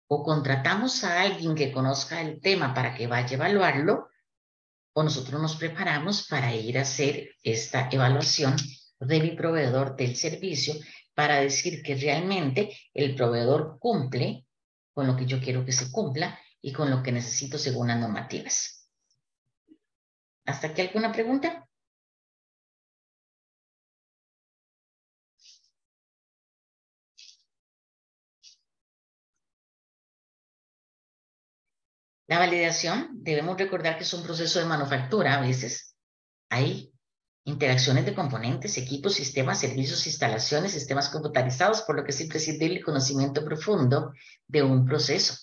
o contratamos a alguien que conozca el tema para que vaya a evaluarlo, o nosotros nos preparamos para ir a hacer esta evaluación de mi proveedor del servicio para decir que realmente el proveedor cumple con lo que yo quiero que se cumpla y con lo que necesito según las normativas. ¿Hasta aquí alguna pregunta? La validación, debemos recordar que es un proceso de manufactura a veces. Hay interacciones de componentes, equipos, sistemas, servicios, instalaciones, sistemas computarizados, por lo que es imprescindible el conocimiento profundo de un proceso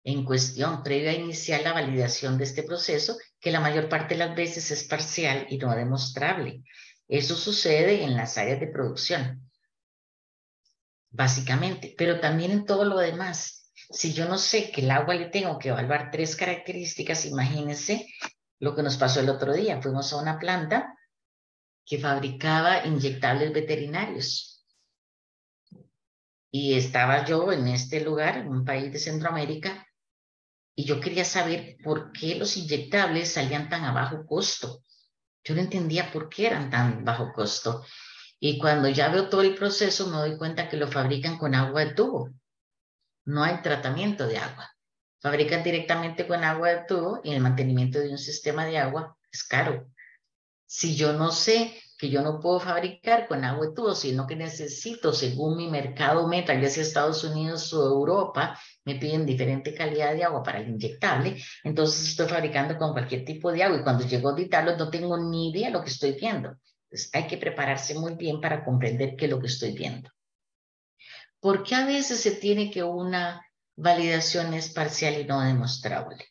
en cuestión previo a iniciar la validación de este proceso, que la mayor parte de las veces es parcial y no demostrable. Eso sucede en las áreas de producción, básicamente, pero también en todo lo demás. Si yo no sé que el agua le tengo que evaluar 3 características, imagínense lo que nos pasó el otro día. Fuimos a una planta que fabricaba inyectables veterinarios. Y estaba yo en este lugar, en un país de Centroamérica, y yo quería saber por qué los inyectables salían tan a bajo costo. Yo no entendía por qué eran tan bajo costo. Y cuando ya veo todo el proceso, me doy cuenta que lo fabrican con agua de tubo. No hay tratamiento de agua. Fabrican directamente con agua de tubo y el mantenimiento de un sistema de agua es caro. Si yo no sé que yo no puedo fabricar con agua de tubo, sino que necesito, según mi mercado meta, ya sea Estados Unidos o Europa, me piden diferente calidad de agua para el inyectable, entonces estoy fabricando con cualquier tipo de agua y cuando llego a auditarlo no tengo ni idea de lo que estoy viendo. Entonces hay que prepararse muy bien para comprender qué es lo que estoy viendo. ¿Por qué a veces se tiene que una validación es parcial y no demostrable?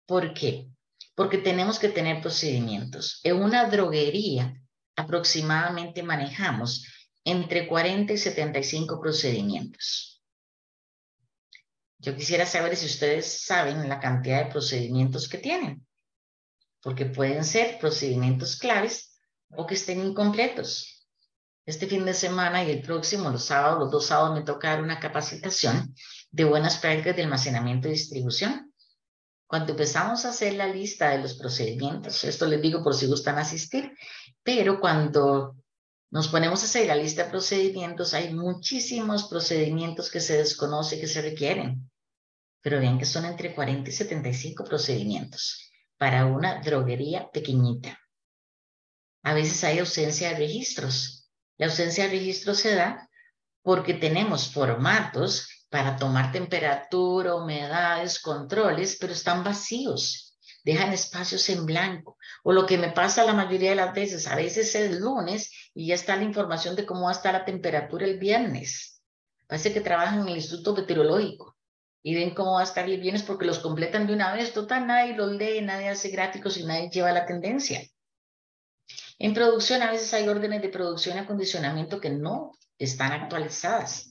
¿Por qué? Porque tenemos que tener procedimientos. En una droguería aproximadamente manejamos entre 40 y 75 procedimientos. Yo quisiera saber si ustedes saben la cantidad de procedimientos que tienen. porque pueden ser procedimientos claves o que estén incompletos. Este fin de semana y el próximo, los sábados, los 2 sábados, me toca dar una capacitación de buenas prácticas de almacenamiento y distribución. Cuando empezamos a hacer la lista de los procedimientos, esto les digo por si gustan asistir, pero cuando nos ponemos a hacer la lista de procedimientos, hay muchísimos procedimientos que se desconoce que se requieren. Pero vean que son entre 40 y 75 procedimientos para una droguería pequeñita. A veces hay ausencia de registros. La ausencia de registros se da porque tenemos formatos para tomar temperatura, humedades, controles, pero están vacíos, dejan espacios en blanco. O lo que me pasa la mayoría de las veces, a veces es lunes y ya está la información de cómo va a estar la temperatura el viernes. Parece que trabajan en el Instituto Meteorológico y ven cómo va a estar el viernes porque los completan de una vez. Total, nadie los lee, nadie hace gráficos y nadie lleva la tendencia. En producción a veces hay órdenes de producción y acondicionamiento que no están actualizadas.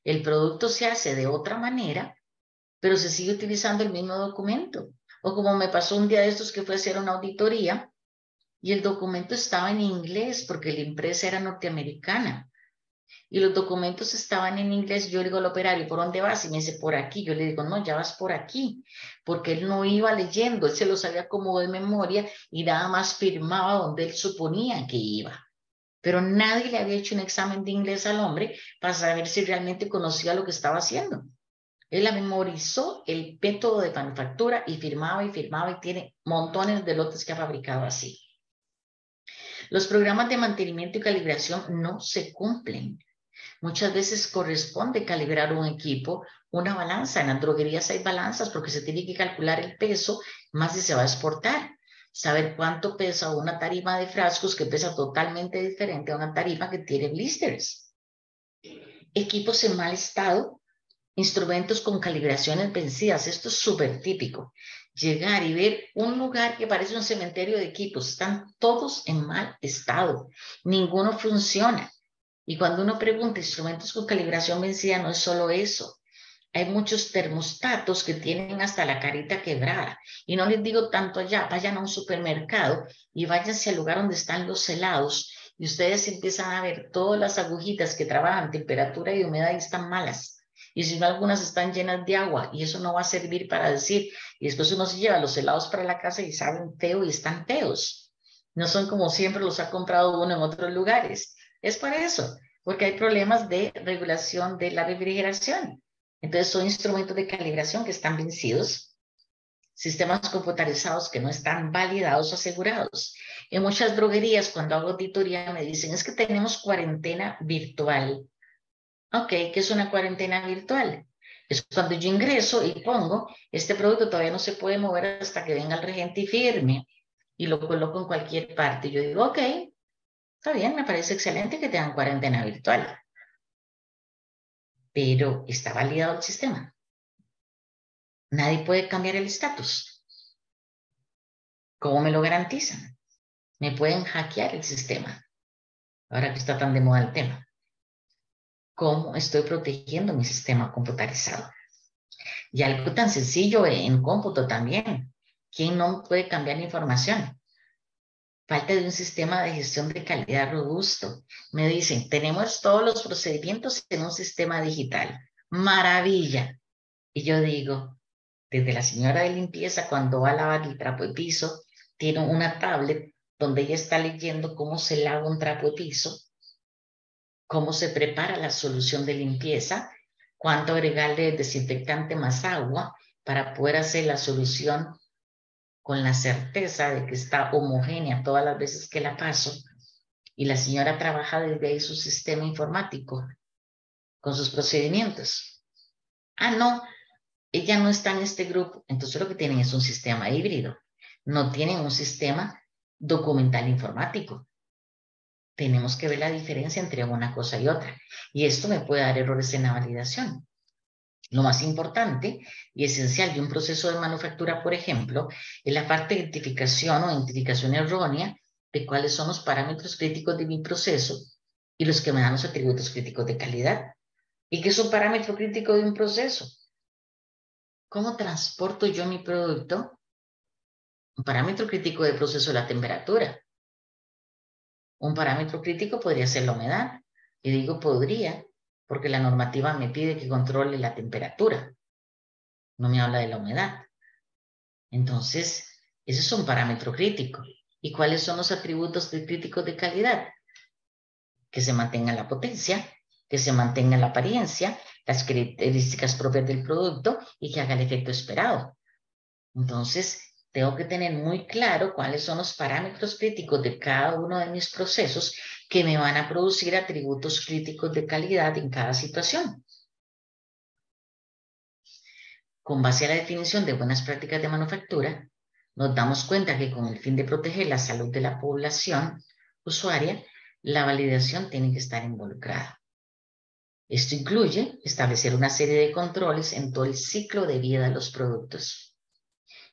El producto se hace de otra manera, pero se sigue utilizando el mismo documento. O como me pasó un día de estos que fue a hacer una auditoría y el documento estaba en inglés porque la empresa era norteamericana. Y los documentos estaban en inglés. Yo le digo al operario, ¿por dónde vas? Y me dice, por aquí. Yo le digo, no, ya vas por aquí. Porque él no iba leyendo, él se lo sabía como de memoria y nada más firmaba donde él suponía que iba. Pero nadie le había hecho un examen de inglés al hombre para saber si realmente conocía lo que estaba haciendo. Él memorizó el método de manufactura y firmaba y tiene montones de lotes que ha fabricado así. Los programas de mantenimiento y calibración no se cumplen. Muchas veces corresponde calibrar un equipo, una balanza. En las droguerías hay balanzas porque se tiene que calcular el peso más si se va a exportar. Saber cuánto pesa una tarima de frascos que pesa totalmente diferente a una tarima que tiene blisters. Equipos en mal estado, instrumentos con calibraciones vencidas. Esto es súper típico. Llegar y ver un lugar que parece un cementerio de equipos. Están todos en mal estado. Ninguno funciona. Y cuando uno pregunta instrumentos con calibración vencida, no es solo eso. Hay muchos termostatos que tienen hasta la carita quebrada. Y no les digo tanto allá, vayan a un supermercado y váyanse al lugar donde están los helados y ustedes empiezan a ver todas las agujitas que trabajan temperatura y humedad y están malas. Y si no, algunas están llenas de agua y eso no va a servir para decir. Y después uno se lleva los helados para la casa y saben feo y están feos. No son como siempre los ha comprado uno en otros lugares. Es por eso, porque hay problemas de regulación de la refrigeración. Entonces son instrumentos de calibración que están vencidos, sistemas computarizados que no están validados o asegurados. En muchas droguerías, cuando hago auditoría, me dicen, es que tenemos cuarentena virtual. Ok, ¿qué es una cuarentena virtual? Es cuando yo ingreso y pongo, este producto todavía no se puede mover hasta que venga el regente y firme, y lo coloco en cualquier parte. Yo digo, ok, está bien, me parece excelente que tengan cuarentena virtual. Pero está validado el sistema. Nadie puede cambiar el estatus. ¿Cómo me lo garantizan? Me pueden hackear el sistema. Ahora que está tan de moda el tema. ¿Cómo estoy protegiendo mi sistema computarizado? Y algo tan sencillo en cómputo también. ¿Quién no puede cambiar la información? Falta de un sistema de gestión de calidad robusto. Me dicen, tenemos todos los procedimientos en un sistema digital. ¡Maravilla! Y yo digo, desde la señora de limpieza cuando va a lavar el trapo de piso, tiene una tablet donde ella está leyendo cómo se lava un trapo de piso, cómo se prepara la solución de limpieza, cuánto agregarle desinfectante más agua para poder hacer la solución con la certeza de que está homogénea todas las veces que la paso. Y la señora trabaja desde ahí su sistema informático con sus procedimientos. Ah, no, ella no está en este grupo. Entonces lo que tienen es un sistema híbrido. No tienen un sistema documental informático. Tenemos que ver la diferencia entre una cosa y otra. Y esto me puede dar errores en la validación. Lo más importante y esencial de un proceso de manufactura, por ejemplo, es la parte de identificación o identificación errónea de cuáles son los parámetros críticos de mi proceso y los que me dan los atributos críticos de calidad. ¿Y qué es un parámetro crítico de un proceso? ¿Cómo transporto yo mi producto Un parámetro crítico de proceso es la temperatura. Un parámetro crítico podría ser la humedad. Y digo podría porque la normativa me pide que controle la temperatura. No me habla de la humedad. Entonces, ese es un parámetro crítico. ¿Y cuáles son los atributos críticos de calidad? Que se mantenga la potencia, que se mantenga la apariencia, las características propias del producto y que haga el efecto esperado. Entonces, tengo que tener muy claro cuáles son los parámetros críticos de cada uno de mis procesos que me van a producir atributos críticos de calidad en cada situación. Con base a la definición de buenas prácticas de manufactura, nos damos cuenta que con el fin de proteger la salud de la población usuaria, la validación tiene que estar involucrada. Esto incluye establecer una serie de controles en todo el ciclo de vida de los productos,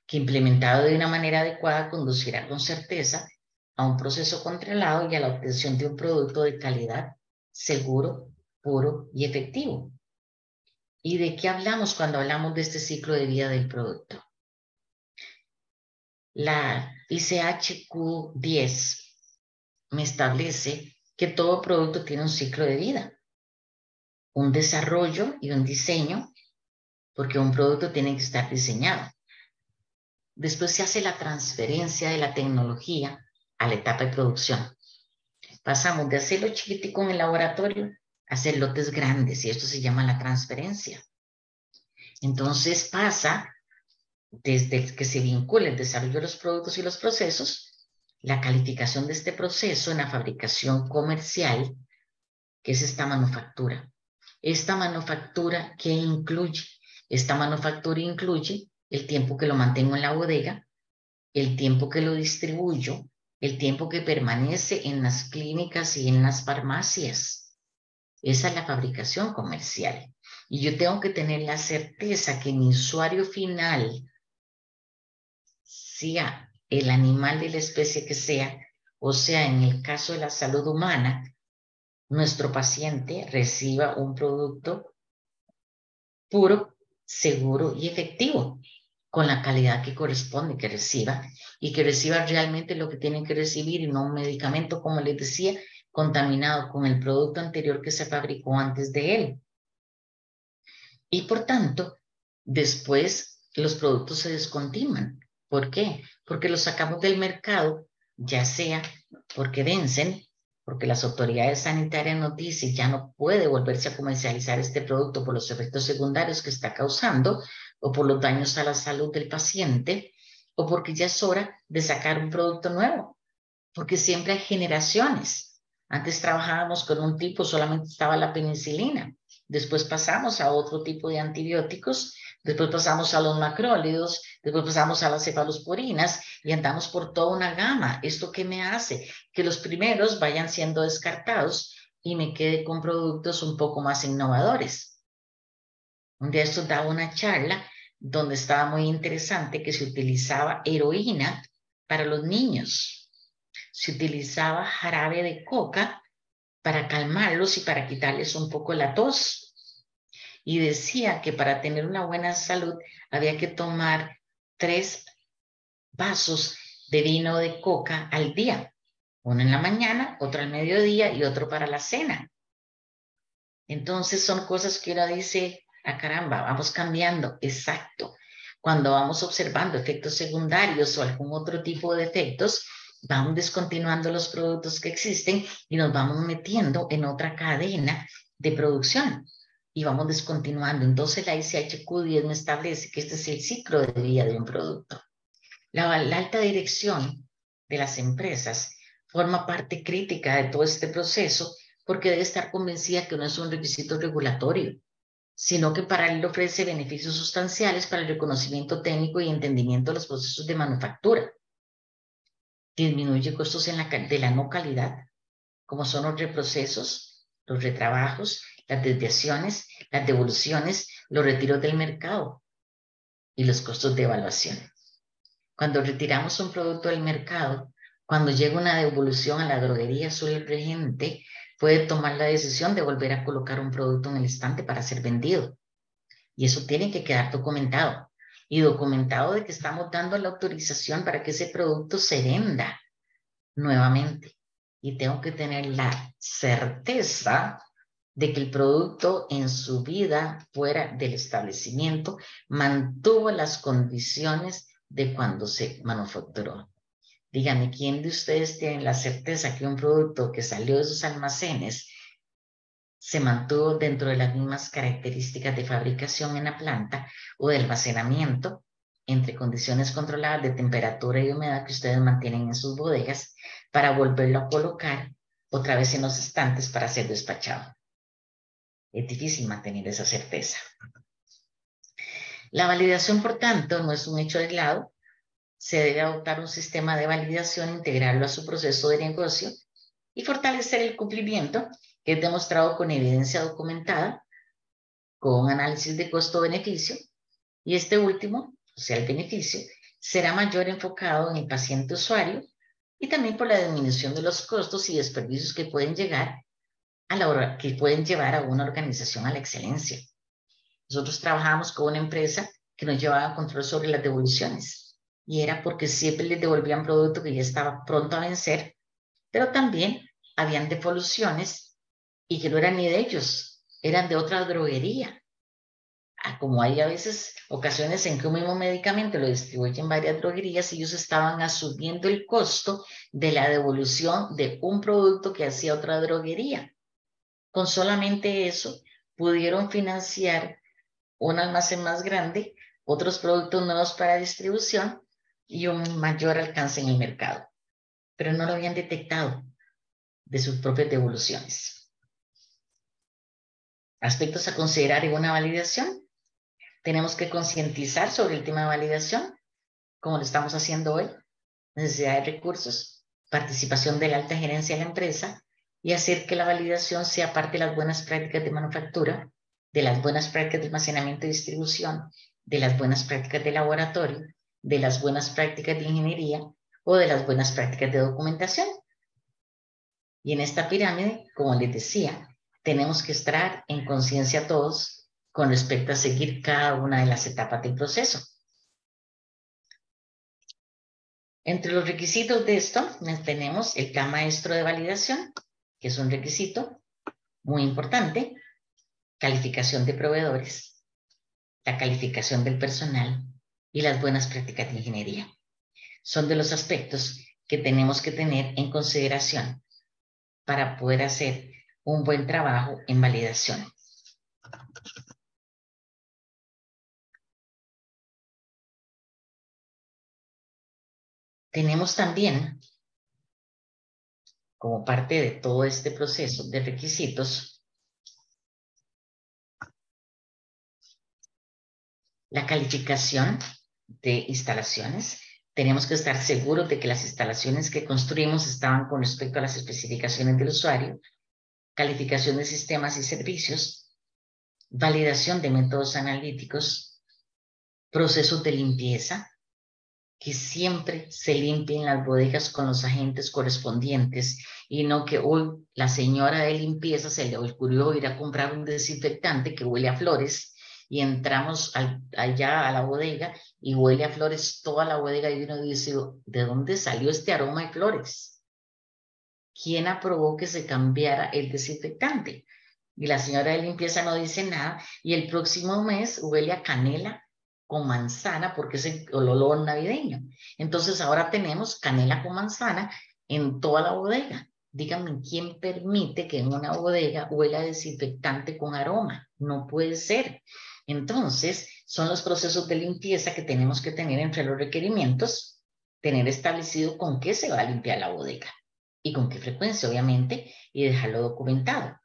que implementado de una manera adecuada conducirá con certeza a un proceso controlado y a la obtención de un producto de calidad, seguro, puro y efectivo. ¿Y de qué hablamos cuando hablamos de este ciclo de vida del producto? La ICH Q10 me establece que todo producto tiene un ciclo de vida, un desarrollo y un diseño, porque un producto tiene que estar diseñado. Después se hace la transferencia de la tecnología a la etapa de producción. Pasamos de hacerlo chiquitico en el laboratorio a hacer lotes grandes y esto se llama la transferencia. Entonces pasa desde que se vincula el desarrollo de los productos y los procesos, la calificación de este proceso en la fabricación comercial, que es esta manufactura. Esta manufactura, ¿qué incluye? Esta manufactura incluye el tiempo que lo mantengo en la bodega, el tiempo que lo distribuyo, el tiempo que permanece en las clínicas y en las farmacias. Esa es la fabricación comercial. Y yo tengo que tener la certeza que mi usuario final, sea el animal de la especie que sea, o sea, en el caso de la salud humana, nuestro paciente reciba un producto puro, seguro y efectivo, con la calidad que corresponde que reciba y que reciba realmente lo que tiene que recibir y no un medicamento, como les decía, contaminado con el producto anterior que se fabricó antes de él. Y por tanto, después los productos se descontinúan. ¿Por qué? Porque los sacamos del mercado, ya sea porque vencen, porque las autoridades sanitarias nos dicen ya no puede volverse a comercializar este producto por los efectos secundarios que está causando o por los daños a la salud del paciente o porque ya es hora de sacar un producto nuevo, porque siempre hay generaciones. Antes trabajábamos con un tipo, solamente estaba la penicilina. Después pasamos a otro tipo de antibióticos, después pasamos a los macrólidos, después pasamos a las cefalosporinas y andamos por toda una gama. ¿Esto qué me hace? Que los primeros vayan siendo descartados y me quede con productos un poco más innovadores. Un día esto daba una charla donde estaba muy interesante que se utilizaba heroína para los niños. Se utilizaba jarabe de coca para calmarlos y para quitarles un poco la tos. Y decía que para tener una buena salud había que tomar 3 vasos de vino de coca al día. Uno en la mañana, otro al mediodía y otro para la cena. Entonces son cosas que uno dice, ah, caramba, vamos cambiando. Exacto. Cuando vamos observando efectos secundarios o algún otro tipo de efectos, vamos descontinuando los productos que existen y nos vamos metiendo en otra cadena de producción y vamos descontinuando. Entonces la ICH-Q10 me establece que este es el ciclo de vida de un producto. La alta dirección de las empresas forma parte crítica de todo este proceso porque debe estar convencida que no es un requisito regulatorio, sino que para él ofrece beneficios sustanciales para el reconocimiento técnico y entendimiento de los procesos de manufactura. Disminuye costos de la no calidad, como son los reprocesos, los retrabajos, las desviaciones, las devoluciones, los retiros del mercado y los costos de evaluación. Cuando retiramos un producto del mercado, cuando llega una devolución a la droguería, solo el regente puede tomar la decisión de volver a colocar un producto en el estante para ser vendido. Y eso tiene que quedar documentado. y documentado de que estamos dando la autorización para que ese producto se venda nuevamente. Y tengo que tener la certeza de que el producto en su vida fuera del establecimiento mantuvo las condiciones de cuando se manufacturó. Díganme, ¿quién de ustedes tiene la certeza que un producto que salió de sus almacenes se mantuvo dentro de las mismas características de fabricación en la planta o de almacenamiento entre condiciones controladas de temperatura y humedad que ustedes mantienen en sus bodegas para volverlo a colocar otra vez en los estantes para ser despachado? Es difícil mantener esa certeza. La validación, por tanto, no es un hecho aislado. Se debe adoptar un sistema de validación, integrarlo a su proceso de negocio y fortalecer el cumplimiento, que es demostrado con evidencia documentada, con análisis de costo-beneficio, y este último, o sea, el beneficio, será mayor enfocado en el paciente usuario y también por la disminución de los costos y desperdicios que pueden llegar que pueden llevar a una organización a la excelencia. Nosotros trabajamos con una empresa que nos llevaba control sobre las devoluciones y era porque siempre les devolvían producto que ya estaba pronto a vencer, pero también habían devoluciones y que no eran ni de ellos, eran de otra droguería. Como hay a veces ocasiones en que un mismo medicamento lo distribuyen varias droguerías y ellos estaban asumiendo el costo de la devolución de un producto que hacía otra droguería. Con solamente eso pudieron financiar un almacén más grande, otros productos nuevos para distribución y un mayor alcance en el mercado. Pero no lo habían detectado de sus propias devoluciones. Aspectos a considerar en una validación. Tenemos que concientizar sobre el tema de validación, como lo estamos haciendo hoy. Necesidad de recursos, participación de la alta gerencia de la empresa y hacer que la validación sea parte de las buenas prácticas de manufactura, de las buenas prácticas de almacenamiento y distribución, de las buenas prácticas de laboratorio, de las buenas prácticas de ingeniería o de las buenas prácticas de documentación. Y en esta pirámide, como les decía, tenemos que estar en conciencia todos con respecto a seguir cada una de las etapas del proceso. Entre los requisitos de esto tenemos el plan maestro de validación, que es un requisito muy importante, calificación de proveedores, la calificación del personal y las buenas prácticas de ingeniería. Son de los aspectos que tenemos que tener en consideración para poder hacer un buen trabajo en validación. Tenemos también, como parte de todo este proceso de requisitos, la calificación de instalaciones. Tenemos que estar seguros de que las instalaciones que construimos estaban con respecto a las especificaciones del usuario, calificación de sistemas y servicios, validación de métodos analíticos, procesos de limpieza, que siempre se limpien las bodegas con los agentes correspondientes y no que hoy la señora de limpieza se le ocurrió ir a comprar un desinfectante que huele a flores y entramos allá a la bodega y huele a flores toda la bodega y uno dice, ¿de dónde salió este aroma de flores? ¿Quién aprobó que se cambiara el desinfectante? Y la señora de limpieza no dice nada y el próximo mes huele a canela con manzana porque es el olor navideño. Entonces ahora tenemos canela con manzana en toda la bodega. Díganme, ¿quién permite que en una bodega huela desinfectante con aroma? No puede ser. Entonces, son los procesos de limpieza que tenemos que tener entre los requerimientos, tener establecido con qué se va a limpiar la bodega y con qué frecuencia, obviamente, y dejarlo documentado.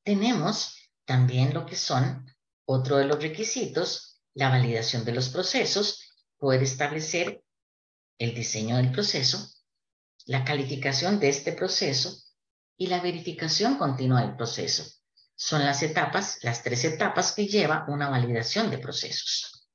Tenemos también lo que son otro de los requisitos, la validación de los procesos, poder establecer el diseño del proceso, la calificación de este proceso y la verificación continua del proceso. Son las etapas, las 3 etapas que lleva una validación de procesos.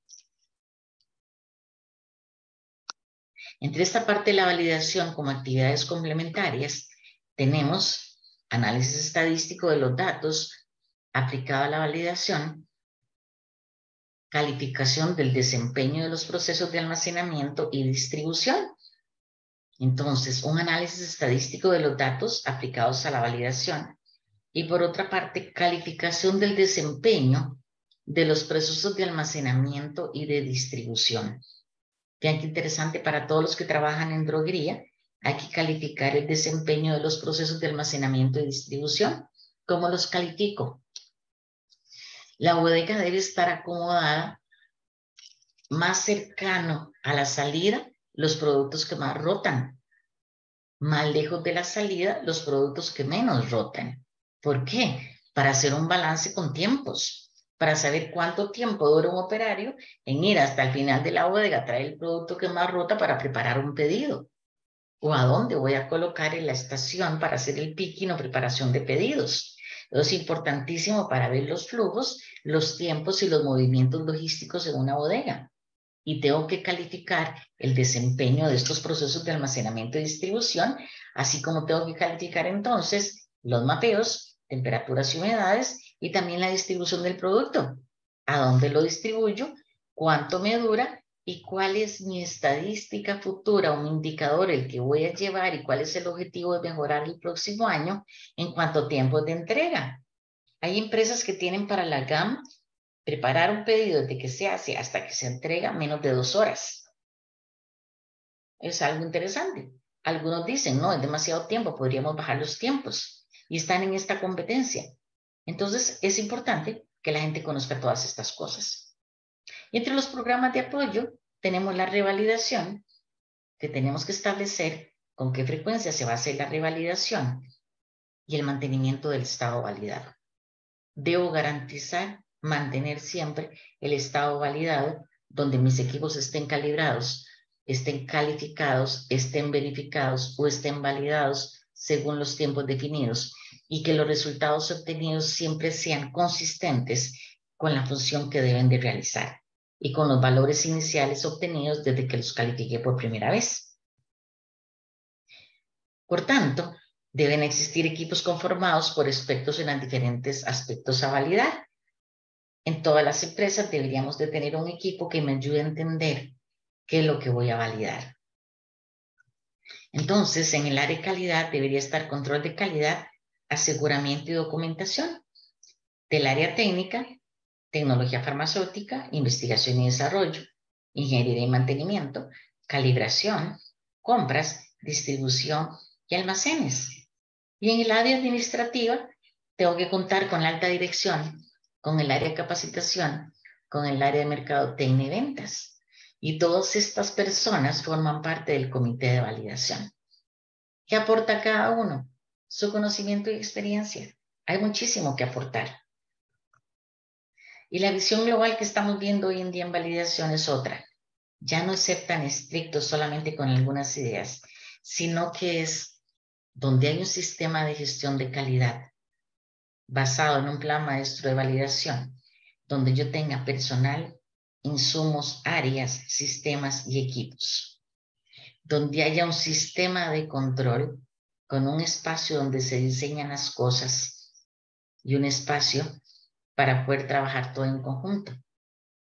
Entre esta parte de la validación como actividades complementarias, tenemos análisis estadístico de los datos aplicado a la validación, calificación del desempeño de los procesos de almacenamiento y distribución. Entonces, un análisis estadístico de los datos aplicados a la validación. Y por otra parte, calificación del desempeño de los procesos de almacenamiento y de distribución. Vean qué interesante para todos los que trabajan en droguería. Hay que calificar el desempeño de los procesos de almacenamiento y distribución. ¿Cómo los califico? La bodega debe estar acomodada más cercano a la salida, los productos que más rotan. Más lejos de la salida, los productos que menos rotan. ¿Por qué? Para hacer un balance con tiempos, para saber cuánto tiempo dura un operario en ir hasta el final de la bodega a traer el producto que más rota para preparar un pedido. O a dónde voy a colocar en la estación para hacer el picking o preparación de pedidos. Eso es importantísimo para ver los flujos, los tiempos y los movimientos logísticos en una bodega. Y tengo que calificar el desempeño de estos procesos de almacenamiento y distribución, así como tengo que calificar entonces los mapeos, temperaturas y humedades, y también la distribución del producto. ¿A dónde lo distribuyo? ¿Cuánto me dura? ¿Y cuál es mi estadística futura, un indicador el que voy a llevar y cuál es el objetivo de mejorar el próximo año en cuanto a tiempos de entrega? Hay empresas que tienen para la GAM preparar un pedido desde que se hace hasta que se entrega menos de 2 horas. Es algo interesante. Algunos dicen, no, es demasiado tiempo, podríamos bajar los tiempos. Y están en esta competencia. Entonces, es importante que la gente conozca todas estas cosas. Y entre los programas de apoyo tenemos la revalidación, que tenemos que establecer con qué frecuencia se va a hacer la revalidación y el mantenimiento del estado validado. Debo garantizar mantener siempre el estado validado donde mis equipos estén calibrados, estén calificados, estén verificados o estén validados según los tiempos definidos y que los resultados obtenidos siempre sean consistentes con la función que deben de realizar y con los valores iniciales obtenidos desde que los califiqué por primera vez. Por tanto, deben existir equipos conformados por expertos en los diferentes aspectos a validar. En todas las empresas deberíamos de tener un equipo que me ayude a entender qué es lo que voy a validar. Entonces, en el área de calidad debería estar control de calidad, aseguramiento y documentación. Del área técnica, tecnología farmacéutica, investigación y desarrollo, ingeniería y mantenimiento, calibración, compras, distribución y almacenes. Y en el área administrativa, tengo que contar con la alta dirección, con el área de capacitación, con el área de mercadotecnia y ventas. Y todas estas personas forman parte del comité de validación. ¿Qué aporta cada uno? Su conocimiento y experiencia. Hay muchísimo que aportar. Y la visión global que estamos viendo hoy en día en validación es otra. Ya no es ser tan estricto solamente con algunas ideas, sino que es donde hay un sistema de gestión de calidad basado en un plan maestro de validación, donde yo tenga personal, insumos, áreas, sistemas y equipos. Donde haya un sistema de control con un espacio donde se diseñan las cosas y un espacio para poder trabajar todo en conjunto.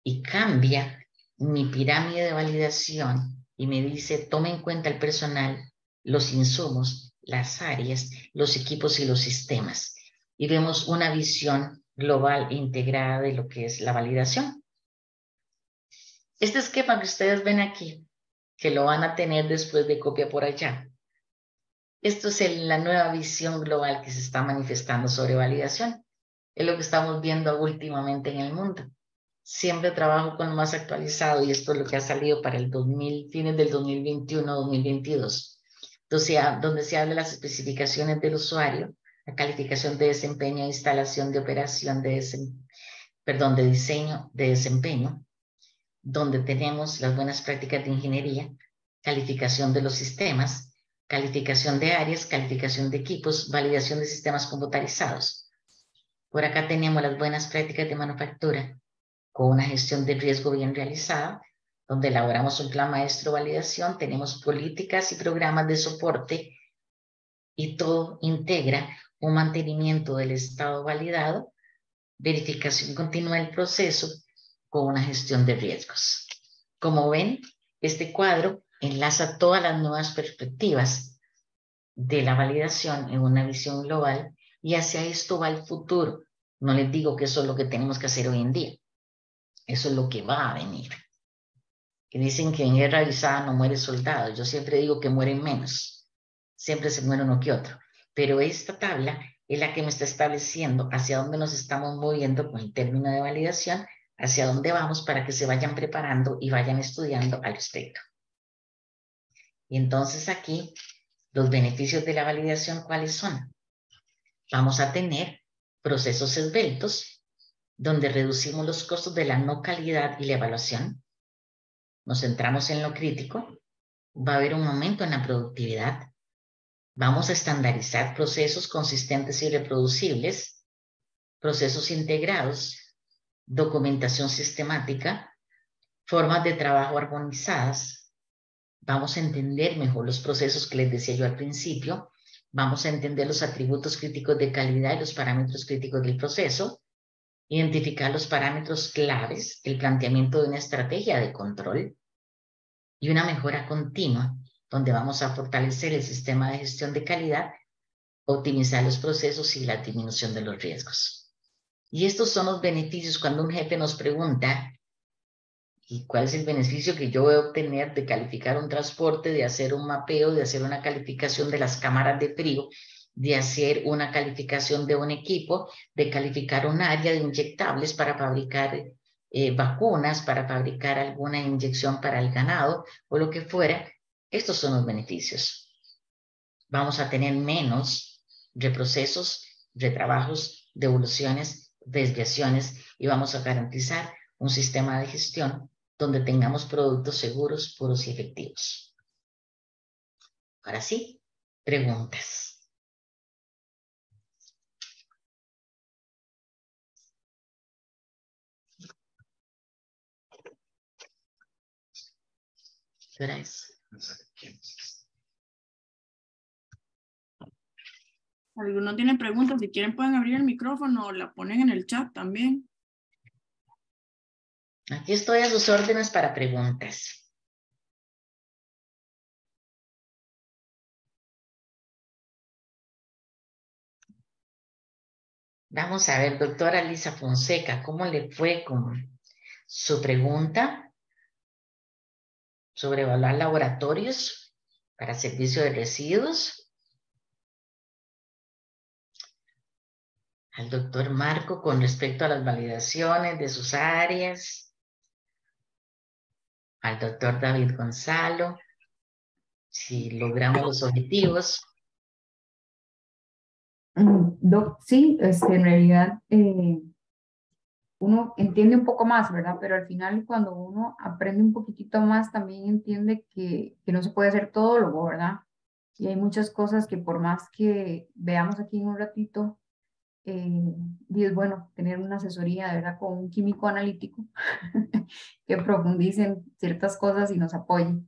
Y cambia mi pirámide de validación y me dice, tome en cuenta el personal, los insumos, las áreas, los equipos y los sistemas. Y vemos una visión global integrada de lo que es la validación. Este esquema que ustedes ven aquí, que lo van a tener después de copia por allá. Esto es la nueva visión global que se está manifestando sobre validación. Es lo que estamos viendo últimamente en el mundo. Siempre trabajo con lo más actualizado y esto es lo que ha salido para el fines del 2021-2022. Entonces, donde se habla de las especificaciones del usuario, la calificación de desempeño, instalación de operación de diseño de desempeño, donde tenemos las buenas prácticas de ingeniería, calificación de los sistemas, calificación de áreas, calificación de equipos, validación de sistemas computarizados. Por acá tenemos las buenas prácticas de manufactura, con una gestión de riesgo bien realizada, donde elaboramos un plan maestro de validación, tenemos políticas y programas de soporte y todo integra un mantenimiento del estado validado, verificación continua del proceso con una gestión de riesgos. Como ven, este cuadro enlaza todas las nuevas perspectivas de la validación en una visión global y hacia esto va el futuro. No les digo que eso es lo que tenemos que hacer hoy en día. Eso es lo que va a venir. Que dicen que en guerra avisada no muere soldado. Yo siempre digo que mueren menos. Siempre se muere uno que otro. Pero esta tabla es la que me está estableciendo hacia dónde nos estamos moviendo con el término de validación, hacia dónde vamos para que se vayan preparando y vayan estudiando al respecto. Y entonces aquí, los beneficios de la validación, ¿cuáles son? Vamos a tener procesos esbeltos, donde reducimos los costos de la no calidad y la evaluación. Nos centramos en lo crítico. Va a haber un aumento en la productividad. Vamos a estandarizar procesos consistentes y reproducibles, procesos integrados, documentación sistemática, formas de trabajo armonizadas. Vamos a entender mejor los procesos que les decía yo al principio. Vamos a entender los atributos críticos de calidad y los parámetros críticos del proceso. Identificar los parámetros claves, el planteamiento de una estrategia de control y una mejora continua, donde vamos a fortalecer el sistema de gestión de calidad, optimizar los procesos y la disminución de los riesgos. Y estos son los beneficios cuando un jefe nos pregunta, ¿y cuál es el beneficio que yo voy a obtener de calificar un transporte, de hacer un mapeo, de hacer una calificación de las cámaras de frío, de hacer una calificación de un equipo, de calificar un área de inyectables para fabricar vacunas, para fabricar alguna inyección para el ganado o lo que fuera? Estos son los beneficios. Vamos a tener menos reprocesos, retrabajos, devoluciones, desviaciones y vamos a garantizar un sistema de gestión donde tengamos productos seguros, puros y efectivos. Ahora sí, preguntas. ¿Qué hora es? ¿Alguno tiene preguntas? Si quieren pueden abrir el micrófono o la ponen en el chat también. Aquí estoy a sus órdenes para preguntas. Vamos a ver, doctora Lisa Fonseca, ¿cómo le fue con su pregunta sobre evaluar laboratorios para servicio de residuos? Al doctor Marco con respecto a las validaciones de sus áreas. Al doctor David Gonzalo, si logramos los objetivos. Doc, sí, en realidad uno entiende un poco más, ¿verdad? Pero al final cuando uno aprende un poquitito más también entiende que no se puede ser todólogo, ¿verdad? Y hay muchas cosas que por más que veamos aquí en un ratito, y es bueno tener una asesoría, ¿verdad? Con un químico analítico que profundice en ciertas cosas y nos apoye.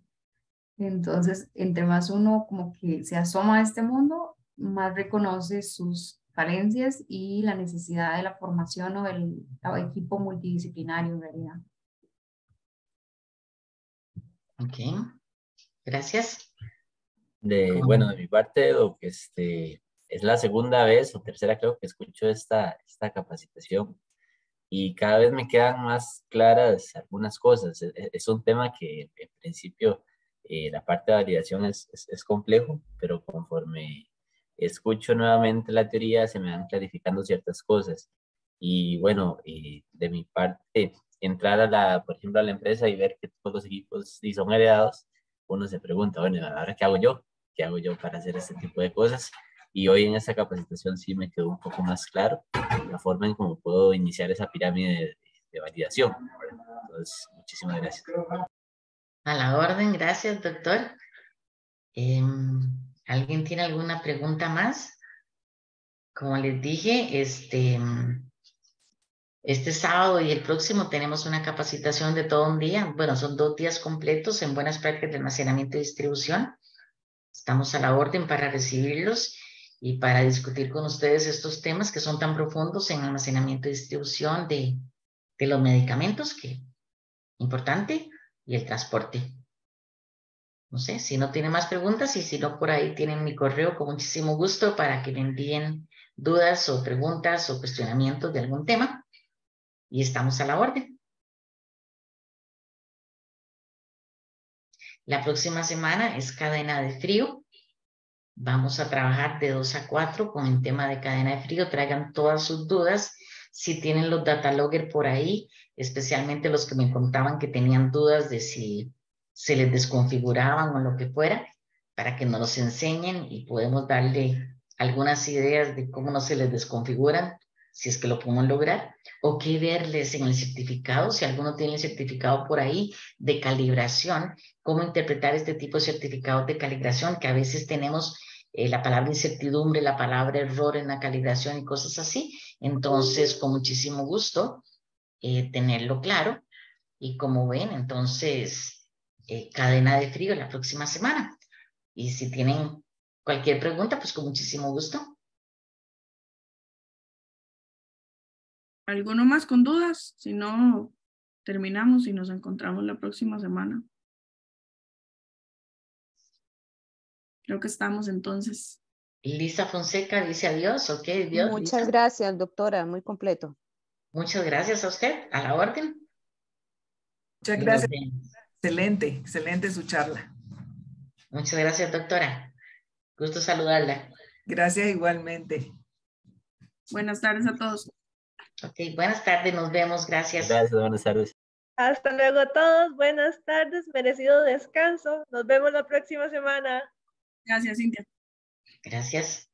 Entonces, entre más uno como que se asoma a este mundo, más reconoce sus falencias y la necesidad de la formación o del equipo multidisciplinario en realidad. Ok, gracias. Bueno, de mi parte, Doc, es la segunda vez o tercera creo que escucho esta capacitación y cada vez me quedan más claras algunas cosas. Es un tema que en principio la parte de validación es complejo, pero conforme escucho nuevamente la teoría se me van clarificando ciertas cosas. Y bueno, de mi parte, entrar por ejemplo, a la empresa y ver que todos los equipos y son heredados, uno se pregunta, bueno, ¿ahora qué hago yo? ¿Qué hago yo para hacer este tipo de cosas? Y hoy en esta capacitación sí me quedó un poco más claro la forma en cómo puedo iniciar esa pirámide de validación. Entonces, muchísimas gracias. A la orden, gracias, doctor. ¿Alguien tiene alguna pregunta más? Como les dije, este sábado y el próximo tenemos una capacitación de todo un día. Bueno, son 2 días completos en buenas prácticas de almacenamiento y distribución. Estamos a la orden para recibirlos y para discutir con ustedes estos temas que son tan profundos en almacenamiento y distribución de de los medicamentos, que importante, y el transporte. No sé, si no tienen más preguntas y si no, por ahí tienen mi correo con muchísimo gusto para que me envíen dudas o preguntas o cuestionamientos de algún tema. Y estamos a la orden. La próxima semana es cadena de frío. Vamos a trabajar de 2 a 4 con el tema de cadena de frío. Traigan todas sus dudas. Si tienen los data logger por ahí, especialmente los que me contaban que tenían dudas de si se les desconfiguraban o lo que fuera, para que nos los enseñen y podemos darle algunas ideas de cómo no se les desconfiguran, si es que lo podemos lograr, o qué verles en el certificado, si alguno tiene el certificado por ahí de calibración, cómo interpretar este tipo de certificados de calibración, que a veces tenemos la palabra incertidumbre, la palabra error en la calibración y cosas así. Entonces, con muchísimo gusto tenerlo claro. Y como ven, entonces, cadena de frío la próxima semana. Y si tienen cualquier pregunta, pues con muchísimo gusto. ¿Alguno más con dudas? Si no, terminamos y nos encontramos la próxima semana. Creo que estamos entonces. Lisa Fonseca dice adiós. Ok, adiós. Muchas Lisa. gracias, doctora. Muy completo. Muchas gracias a usted. A la orden. Muchas gracias. Excelente, excelente su charla. Muchas gracias, doctora. Gusto saludarla. Gracias igualmente. Buenas tardes a todos. Ok, buenas tardes. Nos vemos. Gracias. Gracias, buenas tardes. Hasta luego a todos. Buenas tardes. Merecido descanso. Nos vemos la próxima semana. Gracias, Cintia. Gracias.